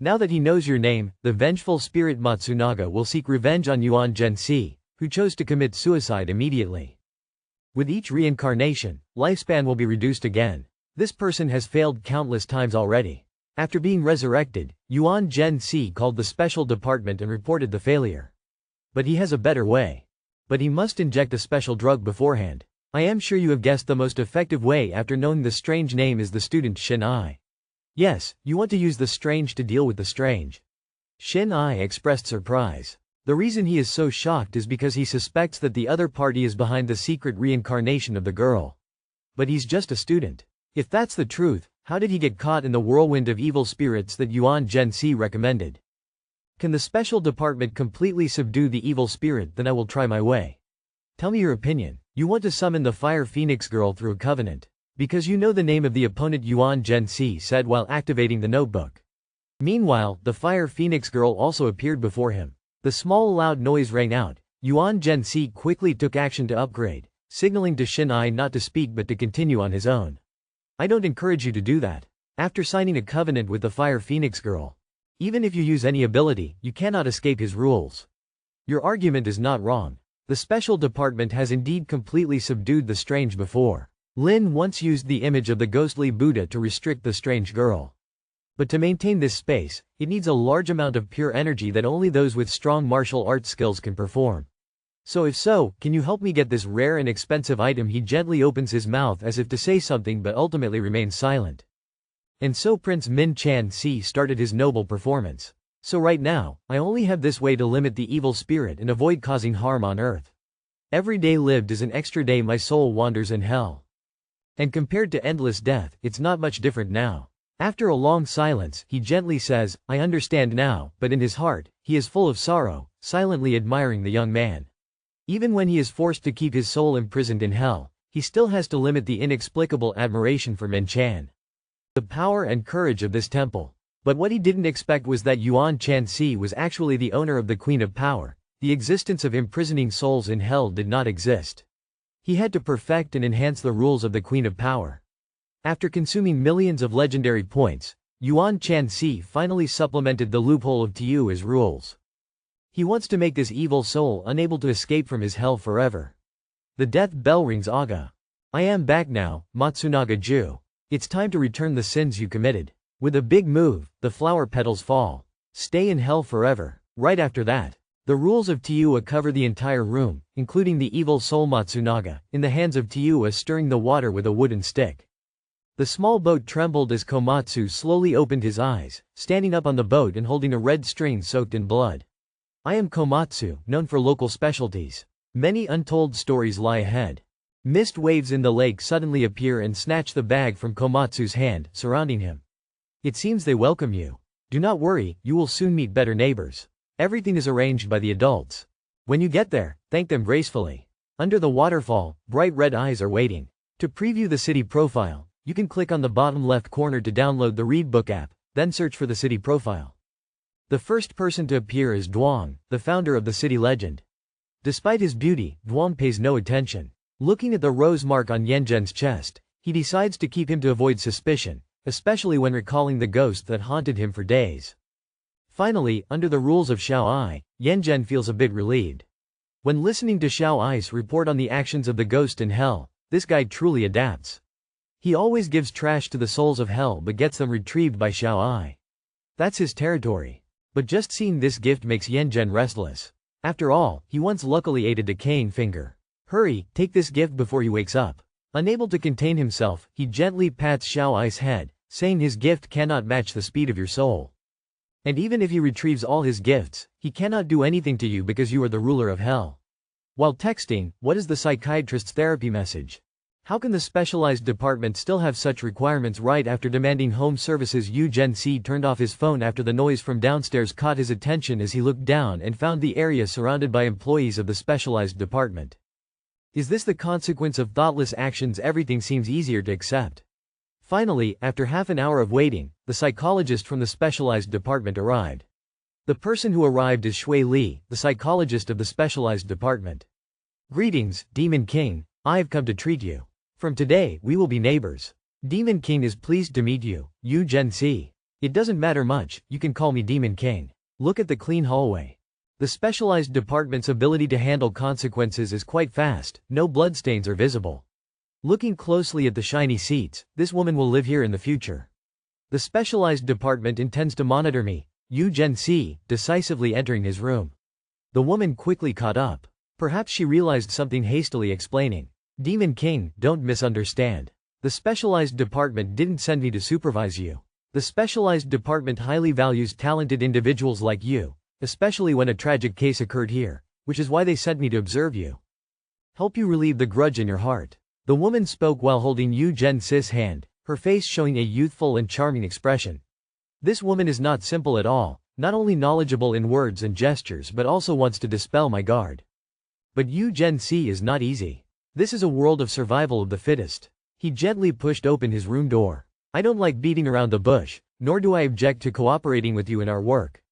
Now that he knows your name, the vengeful spirit Matsunaga will seek revenge on Yuan Gensi, who chose to commit suicide immediately. With each reincarnation, lifespan will be reduced again. This person has failed countless times already. After being resurrected, Yuan Gensi called the special department and reported the failure. But he has a better way. But he must inject a special drug beforehand. I am sure you have guessed the most effective way after knowing the strange name is the student Shin Ai. Yes, you want to use the strange to deal with the strange. Shin Ai expressed surprise. The reason he is so shocked is because he suspects that the other party is behind the secret reincarnation of the girl. But he's just a student. If that's the truth, how did he get caught in the whirlwind of evil spirits that Yuan Gensi recommended? Can the special department completely subdue the evil spirit? Then I will try my way. Tell me your opinion. You want to summon the Fire Phoenix girl through a covenant. Because you know the name of the opponent, Yuan Gensi said while activating the notebook. Meanwhile, the Fire Phoenix girl also appeared before him. The small loud noise rang out. Yuan Gensi quickly took action to upgrade, signaling to Shin Ai not to speak but to continue on his own. I don't encourage you to do that. After signing a covenant with the Fire Phoenix girl, even if you use any ability, you cannot escape his rules. Your argument is not wrong. The special department has indeed completely subdued the strange before. Lin once used the image of the ghostly Buddha to restrict the strange girl. But to maintain this space, it needs a large amount of pure energy that only those with strong martial arts skills can perform. So if so, can you help me get this rare and expensive item? He gently opens his mouth as if to say something but ultimately remains silent. And so Prince Min Chan Si started his noble performance. So right now, I only have this way to limit the evil spirit and avoid causing harm on earth. Every day lived is an extra day my soul wanders in hell. And compared to endless death, it's not much different now. After a long silence, he gently says, I understand now, but in his heart, he is full of sorrow, silently admiring the young man. Even when he is forced to keep his soul imprisoned in hell, he still has to limit the inexplicable admiration for Min Chan. The power and courage of this temple. But what he didn't expect was that Yuan Gensi was actually the owner of the Queen of Power. The existence of imprisoning souls in hell did not exist. He had to perfect and enhance the rules of the Queen of Power. After consuming millions of legendary points, Yuan Gensi finally supplemented the loophole of Tiu as rules. He wants to make this evil soul unable to escape from his hell forever. The death bell rings. Aga. I am back now, Matsunaga Ju. It's time to return the sins you committed. With a big move, the flower petals fall. Stay in hell forever. Right after that, the rules of Tiu cover the entire room, including the evil soul Matsunaga, in the hands of Tiu stirring the water with a wooden stick. The small boat trembled as Komatsu slowly opened his eyes, standing up on the boat and holding a red string soaked in blood. I am Komatsu, known for local specialties. Many untold stories lie ahead. Mist waves in the lake suddenly appear and snatch the bag from Komatsu's hand, surrounding him. It seems they welcome you. Do not worry, you will soon meet better neighbors. Everything is arranged by the adults. When you get there, thank them gracefully. Under the waterfall, bright red eyes are waiting. To preview the city profile, you can click on the bottom left corner to download the Readbook app, then search for the city profile. The first person to appear is Duong, the founder of the city legend. Despite his beauty, Duong pays no attention. Looking at the rose mark on Yanzhen's chest, he decides to keep him to avoid suspicion, especially when recalling the ghost that haunted him for days. Finally, under the rules of Xiao Ai, Yanzhen feels a bit relieved. When listening to Xiao Ai's report on the actions of the ghost in hell, this guy truly adapts. He always gives trash to the souls of hell but gets them retrieved by Xiao Ai. That's his territory. But just seeing this gift makes Yanzhen restless. After all, he once luckily ate a decaying finger. Hurry, take this gift before he wakes up. Unable to contain himself, he gently pats Xiao Ai's head, saying his gift cannot match the speed of your soul. And even if he retrieves all his gifts, he cannot do anything to you because you are the ruler of hell. While texting, what is the psychiatrist's therapy message? How can the specialized department still have such requirements? Right after demanding home services, Yu Gensi turned off his phone after the noise from downstairs caught his attention as he looked down and found the area surrounded by employees of the specialized department. Is this the consequence of thoughtless actions? Everything seems easier to accept. Finally, after half an hour of waiting, the psychologist from the specialized department arrived. The person who arrived is Shui Li, the psychologist of the specialized department. Greetings, Demon King, I have come to treat you. From today, we will be neighbors. Demon King is pleased to meet you, Yu Gensi. It doesn't matter much, you can call me Demon King. Look at the clean hallway. The specialized department's ability to handle consequences is quite fast, no bloodstains are visible. Looking closely at the shiny seats, this woman will live here in the future. The specialized department intends to monitor me, Yu Gensi, decisively entering his room. The woman quickly caught up. Perhaps she realized something, hastily explaining. Demon King, don't misunderstand. The specialized department didn't send me to supervise you. The specialized department highly values talented individuals like you, especially when a tragic case occurred here, which is why they sent me to observe you. Help you relieve the grudge in your heart. The woman spoke while holding Yu Gensi's hand, her face showing a youthful and charming expression. This woman is not simple at all, not only knowledgeable in words and gestures but also wants to dispel my guard. But Yu Gensi is not easy. This is a world of survival of the fittest. He gently pushed open his room door. I don't like beating around the bush, nor do I object to cooperating with you in our work.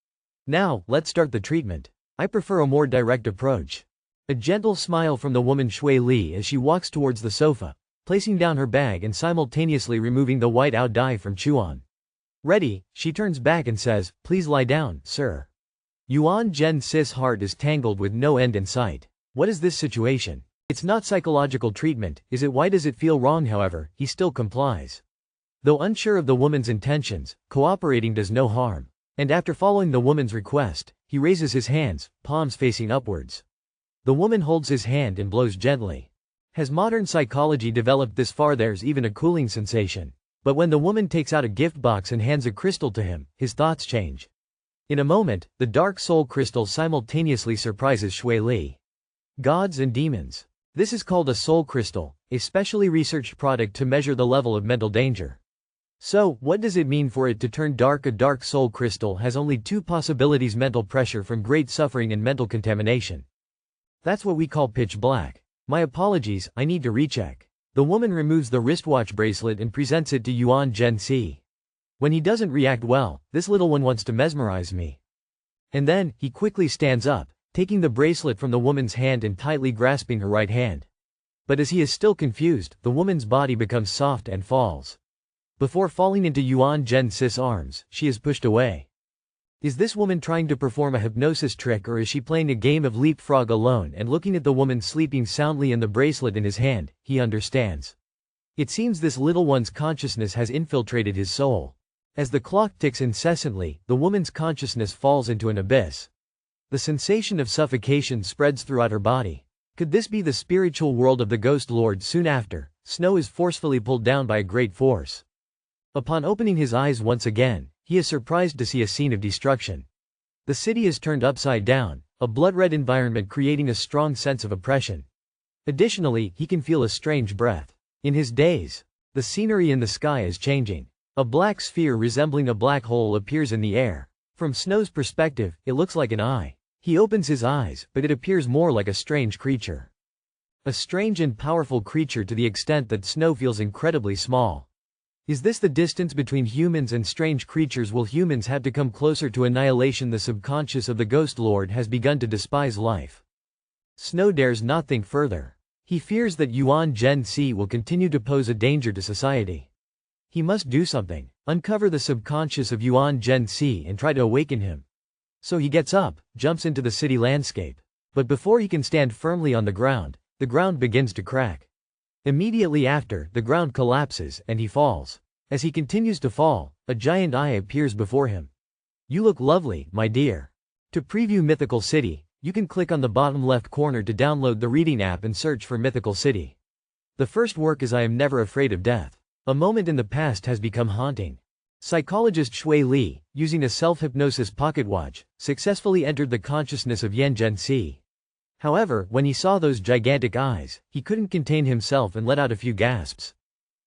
Now, let's start the treatment. I prefer a more direct approach. A gentle smile from the woman Shui Li as she walks towards the sofa, placing down her bag and simultaneously removing the white out dye from Chuan. Ready, she turns back and says, please lie down, sir. Yuan Gensi's heart is tangled with no end in sight. What is this situation? It's not psychological treatment, is it? Why does it feel wrong? However, he still complies. Though unsure of the woman's intentions, cooperating does no harm. And after following the woman's request, he raises his hands, palms facing upwards. The woman holds his hand and blows gently. Has modern psychology developed this far? There's even a cooling sensation. But when the woman takes out a gift box and hands a crystal to him, his thoughts change. In a moment, the dark soul crystal simultaneously surprises Shui Li. Gods and demons. This is called a soul crystal, a specially researched product to measure the level of mental danger. So, what does it mean for it to turn dark? A dark soul crystal has only two possibilities: mental pressure from great suffering and mental contamination. That's what we call pitch black. My apologies, I need to recheck. The woman removes the wristwatch bracelet and presents it to Yuan Gensi. When he doesn't react well, this little one wants to mesmerize me. And then, he quickly stands up, taking the bracelet from the woman's hand and tightly grasping her right hand. But as he is still confused, the woman's body becomes soft and falls. Before falling into Yuan Gensi's arms, she is pushed away. Is this woman trying to perform a hypnosis trick, or is she playing a game of leapfrog alone? And looking at the woman sleeping soundly and the bracelet in his hand, he understands. It seems this little one's consciousness has infiltrated his soul. As the clock ticks incessantly, the woman's consciousness falls into an abyss. The sensation of suffocation spreads throughout her body. Could this be the spiritual world of the Ghost Lord? Soon after, snow is forcefully pulled down by a great force. Upon opening his eyes once again, he is surprised to see a scene of destruction. The city is turned upside down, a blood-red environment creating a strong sense of oppression. Additionally, he can feel a strange breath. In his daze, the scenery in the sky is changing. A black sphere resembling a black hole appears in the air. From Snow's perspective, it looks like an eye. He opens his eyes, but it appears more like a strange creature. A strange and powerful creature to the extent that Snow feels incredibly small. Is this the distance between humans and strange creatures? Will humans have to come closer to annihilation? The subconscious of the Ghost Lord has begun to despise life. Snow dares not think further. He fears that Yuan Gensi will continue to pose a danger to society. He must do something, uncover the subconscious of Yuan Gensi and try to awaken him. So he gets up, jumps into the city landscape. But before he can stand firmly on the ground begins to crack. Immediately after, the ground collapses and he falls. As he continues to fall, a giant eye appears before him. You look lovely, my dear. To preview Mythical City, you can click on the bottom left corner to download the reading app and search for Mythical City. The first work is I Am Never Afraid of Death. A moment in the past has become haunting. Psychologist Shui Li, using a self-hypnosis pocket watch, successfully entered the consciousness of Yuan Gensi. However, when he saw those gigantic eyes, he couldn't contain himself and let out a few gasps.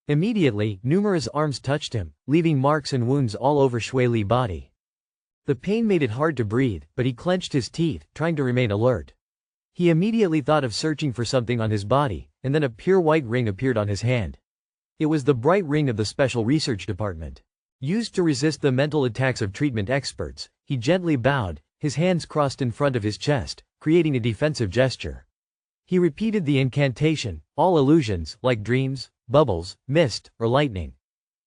Immediately, numerous arms touched him, leaving marks and wounds all over Shui Li's body. The pain made it hard to breathe, but he clenched his teeth, trying to remain alert. He immediately thought of searching for something on his body, and then a pure white ring appeared on his hand. It was the bright ring of the Special Research Department. Used to resist the mental attacks of treatment experts, he gently bowed, his hands crossed in front of his chest, creating a defensive gesture. He repeated the incantation, all illusions, like dreams, bubbles, mist, or lightning,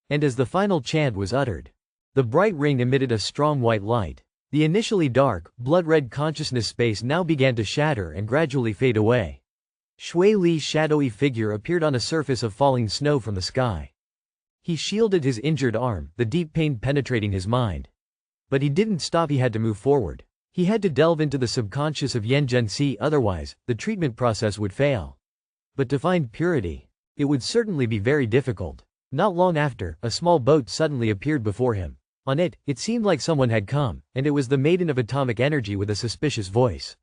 And as the final chant was uttered, the bright ring emitted a strong white light. The initially dark, blood-red consciousness space now began to shatter and gradually fade away. Shui Li's shadowy figure appeared on a surface of falling snow from the sky. He shielded his injured arm, the deep pain penetrating his mind. But he didn't stop, he had to move forward. He had to delve into the subconscious of Jiang City, otherwise, the treatment process would fail. But to find purity, it would certainly be very difficult. Not long after, a small boat suddenly appeared before him. On it, it seemed like someone had come, and it was the Maiden of Atomic Energy with a suspicious voice.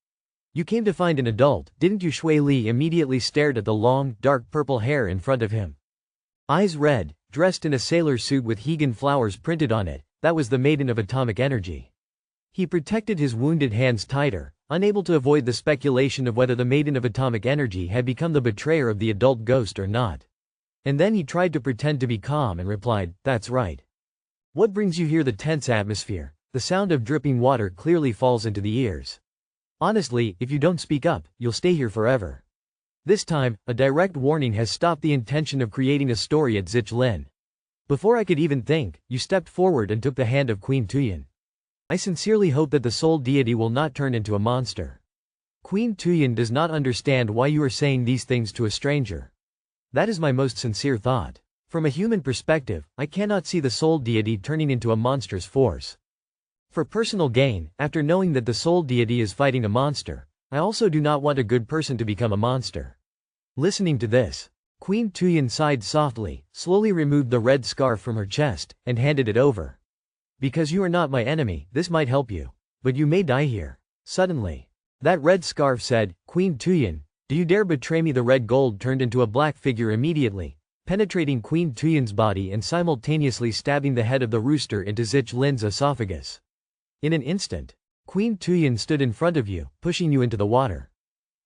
You came to find an adult, didn't you? Shui Li immediately stared at the long, dark purple hair in front of him. Eyes red, dressed in a sailor suit with Hegan flowers printed on it, that was the Maiden of Atomic Energy. He protected his wounded hands tighter, unable to avoid the speculation of whether the Maiden of Atomic Energy had become the betrayer of the adult ghost or not. And then he tried to pretend to be calm and replied, "That's right. What brings you here?" The tense atmosphere. The sound of dripping water clearly falls into the ears. Honestly, if you don't speak up, you'll stay here forever. This time, a direct warning has stopped the intention of creating a story at Zichlin. Before I could even think, you stepped forward and took the hand of Queen Tuyen. I sincerely hope that the soul deity will not turn into a monster. Queen Tuyen does not understand why you are saying these things to a stranger. That is my most sincere thought. From a human perspective, I cannot see the soul deity turning into a monstrous force. For personal gain, after knowing that the soul deity is fighting a monster, I also do not want a good person to become a monster. Listening to this, Queen Tuyen sighed softly, slowly removed the red scarf from her chest, and handed it over. Because you are not my enemy, this might help you. But you may die here. Suddenly, that red scarf said, "Queen Tuyen, do you dare betray me?" The red gold turned into a black figure immediately, penetrating Queen Tuyen's body and simultaneously stabbing the head of the rooster into Zichlin's esophagus. In an instant, Queen Tuyen stood in front of you, pushing you into the water.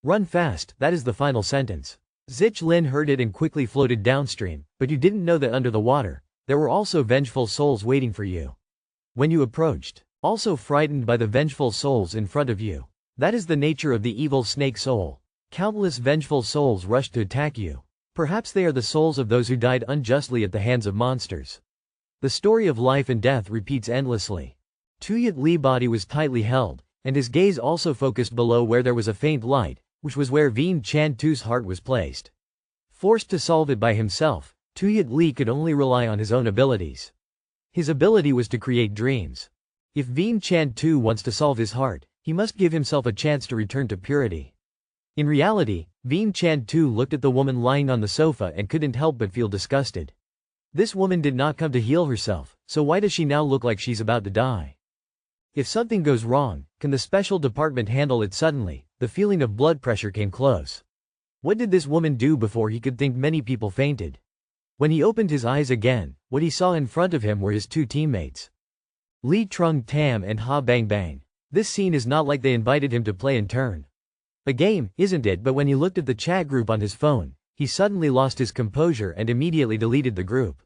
Run fast, that is the final sentence. Zichlin heard it and quickly floated downstream, but you didn't know that under the water, there were also vengeful souls waiting for you. When you approached, also frightened by the vengeful souls in front of you. That is the nature of the evil snake soul. Countless vengeful souls rushed to attack you. Perhaps they are the souls of those who died unjustly at the hands of monsters. The story of life and death repeats endlessly. Tuyat Li's body was tightly held, and his gaze also focused below where there was a faint light, which was where Vien Chantu's heart was placed. Forced to solve it by himself, Tuyat Li could only rely on his own abilities. His ability was to create dreams. If Vien Chantu wants to solve his heart, he must give himself a chance to return to purity. In reality, Vien Chantu looked at the woman lying on the sofa and couldn't help but feel disgusted. This woman did not come to heal herself, so why does she now look like she's about to die? If something goes wrong, can the special department handle it? Suddenly, the feeling of blood pressure came close. What did this woman do before he could think? Many people fainted. When he opened his eyes again, what he saw in front of him were his two teammates. Li Trung Tam and Ha Bang Bang. This scene is not like they invited him to play in turn. A game, isn't it? But when he looked at the chat group on his phone, he suddenly lost his composure and immediately deleted the group.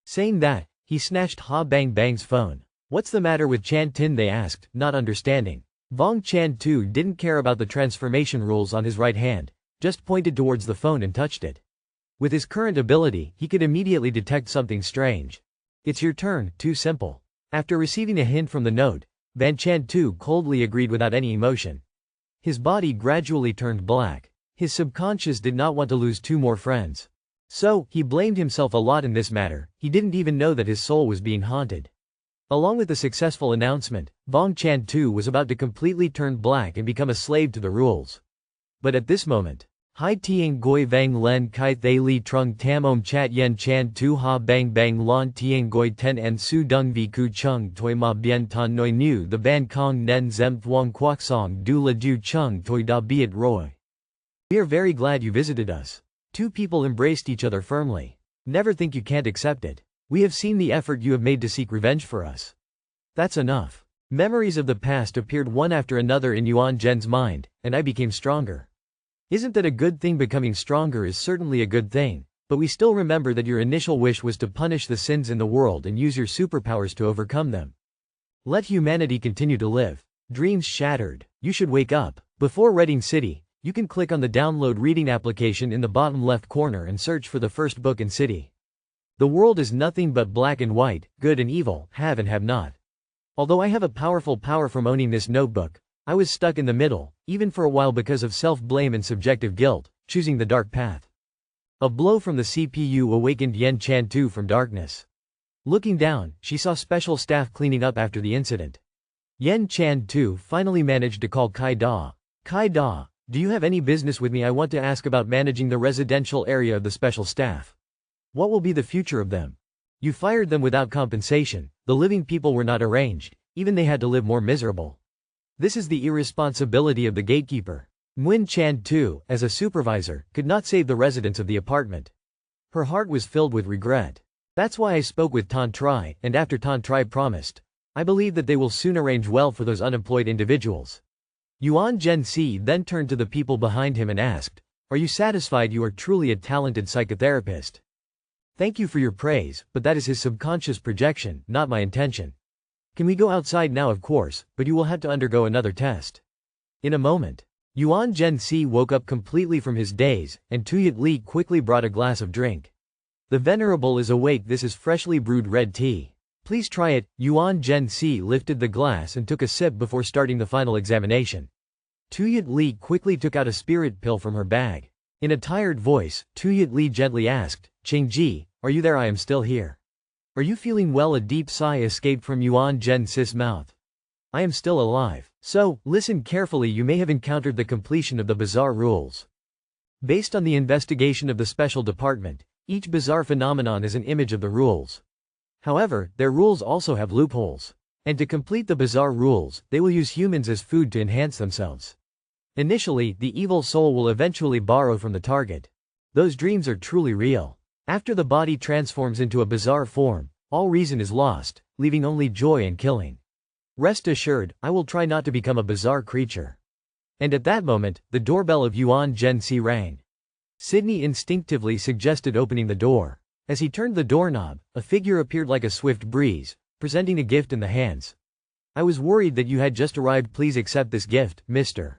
Saying that, he snatched Ha Bang Bang's phone. "What's the matter with Chan Tin?" they asked, not understanding. Vong Chantu didn't care about the transformation rules on his right hand, just pointed towards the phone and touched it. With his current ability, he could immediately detect something strange. "It's your turn," too simple. After receiving a hint from the note, Van Chantu coldly agreed without any emotion. His body gradually turned black. His subconscious did not want to lose two more friends. So, he blamed himself a lot in this matter. He didn't even know that his soul was being haunted. Along with the successful announcement, Vong Chantu was about to completely turn black and become a slave to the rules. But at this moment, Hai Tiang Goi Vang Len Kai Thay Li Trung Tam Om Chat Yen Chan Tu Ha Bang Bang Lon Tiang Goi Ten En Su Dung Vi Ku Chung Toi Ma Bien Tan Noi Nu The Ban Kong Nen Zem Thuong Quoc Song Du La Du Chung Toi Da Biat Roy. We are very glad you visited us. Two people embraced each other firmly. Never think you can't accept it. We have seen the effort you have made to seek revenge for us. That's enough. Memories of the past appeared one after another in Yuan Zhen's mind, and I became stronger. Isn't that a good thing? Becoming stronger is certainly a good thing, but we still remember that your initial wish was to punish the sins in the world and use your superpowers to overcome them. Let humanity continue to live. Dreams shattered. You should wake up. Before Reading City, you can click on the download reading application in the bottom left corner and search for the first book in City. The world is nothing but black and white, good and evil, have and have not. Although I have a powerful power from owning this notebook, I was stuck in the middle, even for a while because of self-blame and subjective guilt, choosing the dark path. A blow from the CPU awakened Yen Chan-tu from darkness. Looking down, she saw special staff cleaning up after the incident. Yen Chan-tu finally managed to call Kai-da. Kai-da, do you have any business with me? I want to ask about managing the residential area of the special staff. What will be the future of them? You fired them without compensation, the living people were not arranged, even they had to live more miserable. This is the irresponsibility of the gatekeeper. Nguyen Chan-tu, as a supervisor, could not save the residents of the apartment. Her heart was filled with regret. That's why I spoke with Tan Tri, and after Tan Tri promised, I believe that they will soon arrange well for those unemployed individuals. Yuan Zhenxi then turned to the people behind him and asked, "Are you satisfied? You are truly a talented psychotherapist. Thank you for your praise, but that is his subconscious projection, not my intention. Can we go outside now? Of course, but you will have to undergo another test." In a moment, Yuan Zhenxi woke up completely from his daze, and Tuyat Li quickly brought a glass of drink. The Venerable is awake. This is freshly brewed red tea. Please try it. Yuan Zhenxi lifted the glass and took a sip before starting the final examination. Tuyat Li quickly took out a spirit pill from her bag. In a tired voice, Tuyat Li gently asked, "Chengji, are you there? I am still here. Are you feeling well?" A deep sigh escaped from Yuan Zhenxi's mouth. "I am still alive. So, listen carefully. You may have encountered the completion of the bizarre rules. Based on the investigation of the special department, each bizarre phenomenon is an image of the rules. However, their rules also have loopholes. And to complete the bizarre rules, they will use humans as food to enhance themselves. Initially, the evil soul will eventually borrow from the target. Those dreams are truly real. After the body transforms into a bizarre form, all reason is lost, leaving only joy and killing. Rest assured, I will try not to become a bizarre creature." And at that moment, the doorbell of Yuan Zhenxi rang. Sydney instinctively suggested opening the door. As he turned the doorknob, a figure appeared like a swift breeze, presenting a gift in the hands. "I was worried that you had just arrived. Please accept this gift, Mr.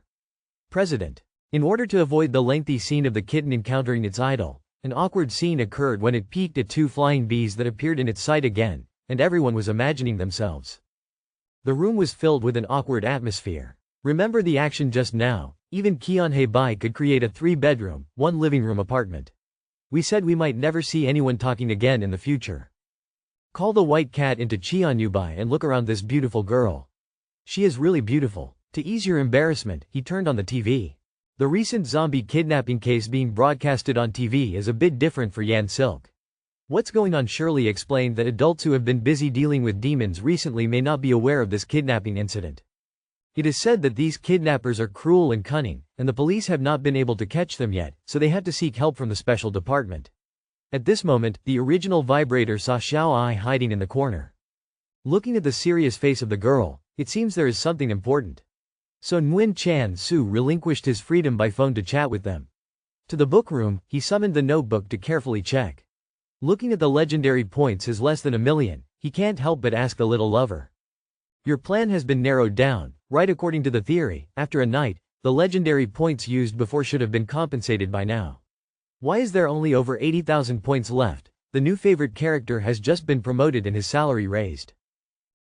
President." In order to avoid the lengthy scene of the kitten encountering its idol, an awkward scene occurred when it peeked at two flying bees that appeared in its sight again, and everyone was imagining themselves. The room was filled with an awkward atmosphere. Remember the action just now, even Kyeonhae Bai could create a 3-bedroom, 1 living room apartment. We said we might never see anyone talking again in the future. Call the white cat into Cheonyu-bai and look around this beautiful girl. She is really beautiful. To ease your embarrassment, he turned on the TV. The recent zombie kidnapping case being broadcasted on TV is a bit different for Yan Silk. What's going on? Shirley explained that adults who have been busy dealing with demons recently may not be aware of this kidnapping incident. It is said that these kidnappers are cruel and cunning, and the police have not been able to catch them yet, so they had to seek help from the special department. At this moment, the original vibrator saw Xiao Ai hiding in the corner. Looking at the serious face of the girl, it seems there is something important. So Nguyen Chan-su relinquished his freedom by phone to chat with them. To the book room, he summoned the notebook to carefully check. Looking at the legendary points is less than 1,000,000, he can't help but ask the little lover. Your plan has been narrowed down, right? According to the theory, after a night, the legendary points used before should have been compensated by now. Why is there only over 80,000 points left? The new favorite character has just been promoted and his salary raised.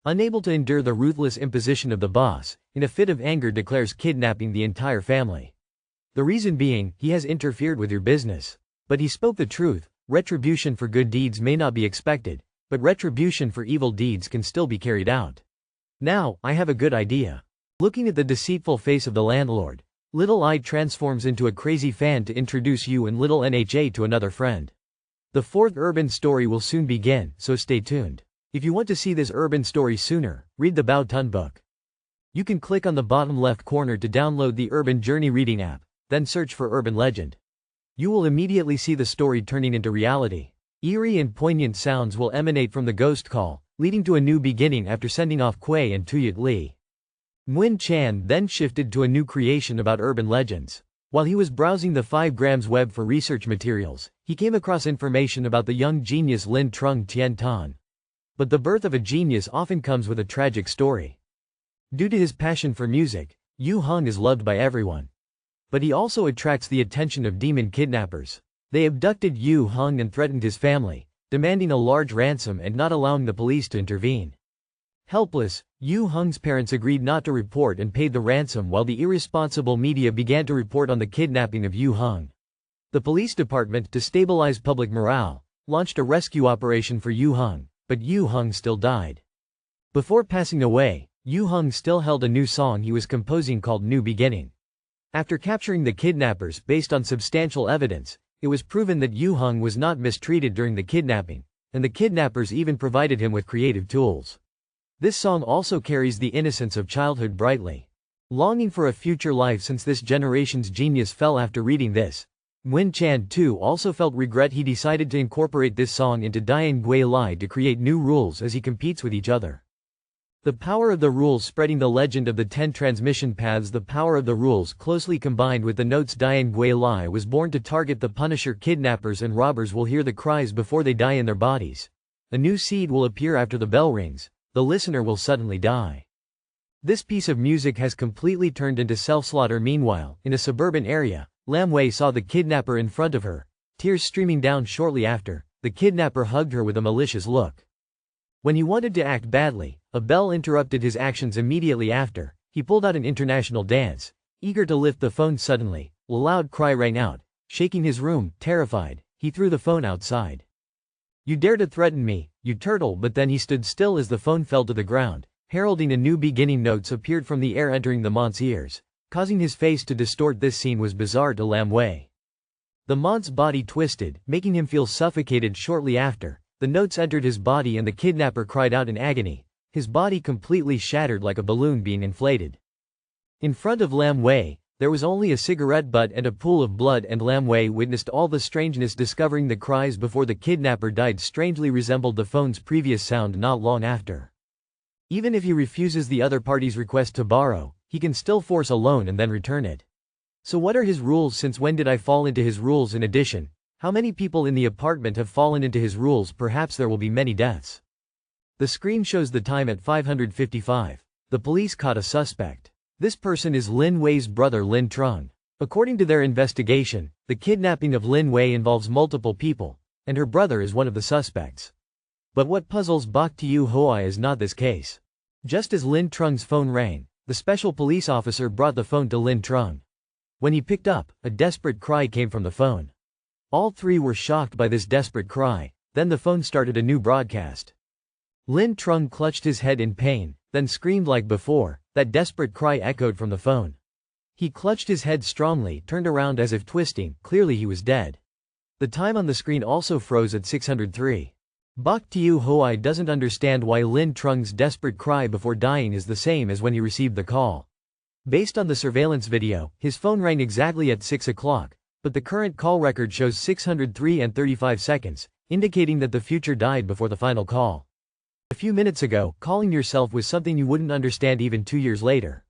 Unable to endure the ruthless imposition of the boss, in a fit of anger declares kidnapping the entire family. The reason being, he has interfered with your business. But he spoke the truth. Retribution for good deeds may not be expected, but retribution for evil deeds can still be carried out. Now, I have a good idea. Looking at the deceitful face of the landlord, Little I transforms into a crazy fan to introduce you and Little Nha to another friend. The 4th urban story will soon begin, so stay tuned. If you want to see this urban story sooner, read the Bao Tun book. You can click on the bottom left corner to download the Urban Journey reading app, then search for Urban Legend. You will immediately see the story turning into reality. Eerie and poignant sounds will emanate from the ghost call, leading to a new beginning after sending off Kuei and Tuyat Li. Nguyen Chan then shifted to a new creation about urban legends. While he was browsing the 5 grams web for research materials, he came across information about the young genius Lin Trung Tien Tan. But the birth of a genius often comes with a tragic story. Due to his passion for music, Yu Hung is loved by everyone. But he also attracts the attention of demon kidnappers. They abducted Yu Hung and threatened his family, demanding a large ransom and not allowing the police to intervene. Helpless, Yu Heng's parents agreed not to report and paid the ransom while the irresponsible media began to report on the kidnapping of Yu Heng. The police department, to stabilize public morale, launched a rescue operation for Yu Heng, but Yu Heng still died. Before passing away, Yu Heng still held a new song he was composing called New Beginning. After capturing the kidnappers based on substantial evidence, it was proven that Yu Heng was not mistreated during the kidnapping, and the kidnappers even provided him with creative tools. This song also carries the innocence of childhood brightly. Longing for a future life since this generation's genius fell after reading this, Nguyen Chan too also felt regret. He decided to incorporate this song into Dian Gui Lai to create new rules as he competes with each other. The power of the rules spreading the legend of the 10 transmission paths. The power of the rules closely combined with the notes. Dian Gui Lai was born to target the Punisher. Kidnappers and robbers will hear the cries before they die in their bodies. A new seed will appear after the bell rings. The listener will suddenly die. This piece of music has completely turned into self-slaughter. Meanwhile, in a suburban area, Lam Wei saw the kidnapper in front of her, tears streaming down shortly after. The kidnapper hugged her with a malicious look. When he wanted to act badly, a bell interrupted his actions immediately after. He pulled out an international dance. Eager to lift the phone suddenly, a loud cry rang out. Shaking his room, terrified, he threw the phone outside. "You dare to threaten me, you turtle!" But then he stood still as the phone fell to the ground, heralding a new beginning. Notes appeared from the air entering the mont's ears, causing his face to distort. This scene was bizarre to Lam Wei. The mont's body twisted, making him feel suffocated. Shortly after, the notes entered his body and the kidnapper cried out in agony, his body completely shattered like a balloon being inflated. In front of Lam Wei, there was only a cigarette butt and a pool of blood, and Lam Wei witnessed all the strangeness. Discovering the cries before the kidnapper died strangely resembled the phone's previous sound not long after. Even if he refuses the other party's request to borrow, he can still force a loan and then return it. So what are his rules? Since when did I fall into his rules? In addition, how many people in the apartment have fallen into his rules? Perhaps there will be many deaths. The screen shows the time at 5:55. The police caught a suspect. This person is Lin Wei's brother Lin Trung. According to their investigation, the kidnapping of Lin Wei involves multiple people, and her brother is one of the suspects. But what puzzles Bok Tiu Hoi is not this case. Just as Lin Trung's phone rang, the special police officer brought the phone to Lin Trung. When he picked up, a desperate cry came from the phone. All three were shocked by this desperate cry. Then the phone started a new broadcast. Lin Trung clutched his head in pain, then screamed like before. That desperate cry echoed from the phone. He clutched his head strongly, turned around as if twisting. Clearly he was dead. The time on the screen also froze at 603. Bok Tiu Hoi doesn't understand why Lin Trung's desperate cry before dying is the same as when he received the call. Based on the surveillance video, his phone rang exactly at 6 o'clock, but the current call record shows 603 and 35 seconds, indicating that the future died before the final call. A few minutes ago, calling yourself was something you wouldn't understand even 2 years later.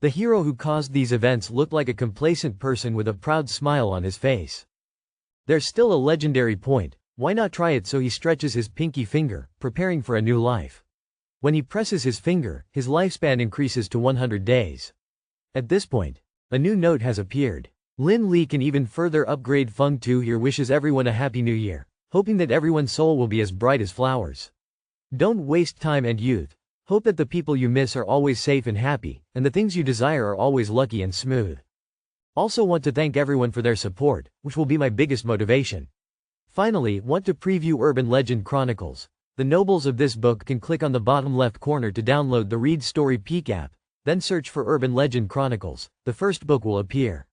The hero who caused these events looked like a complacent person with a proud smile on his face. There's still a legendary point, why not try it? So he stretches his pinky finger, preparing for a new life. When he presses his finger, his lifespan increases to 100 days. At this point, a new note has appeared. Lin Li can even further upgrade. Feng Tu here wishes everyone a happy new year, hoping that everyone's soul will be as bright as flowers. Don't waste time and youth. Hope that the people you miss are always safe and happy, and the things you desire are always lucky and smooth. Also want to thank everyone for their support, which will be my biggest motivation. Finally, want to preview Urban Legend Chronicles. The nobles of this book can click on the bottom left corner to download the Read Story Peek app, then search for Urban Legend Chronicles. The first book will appear.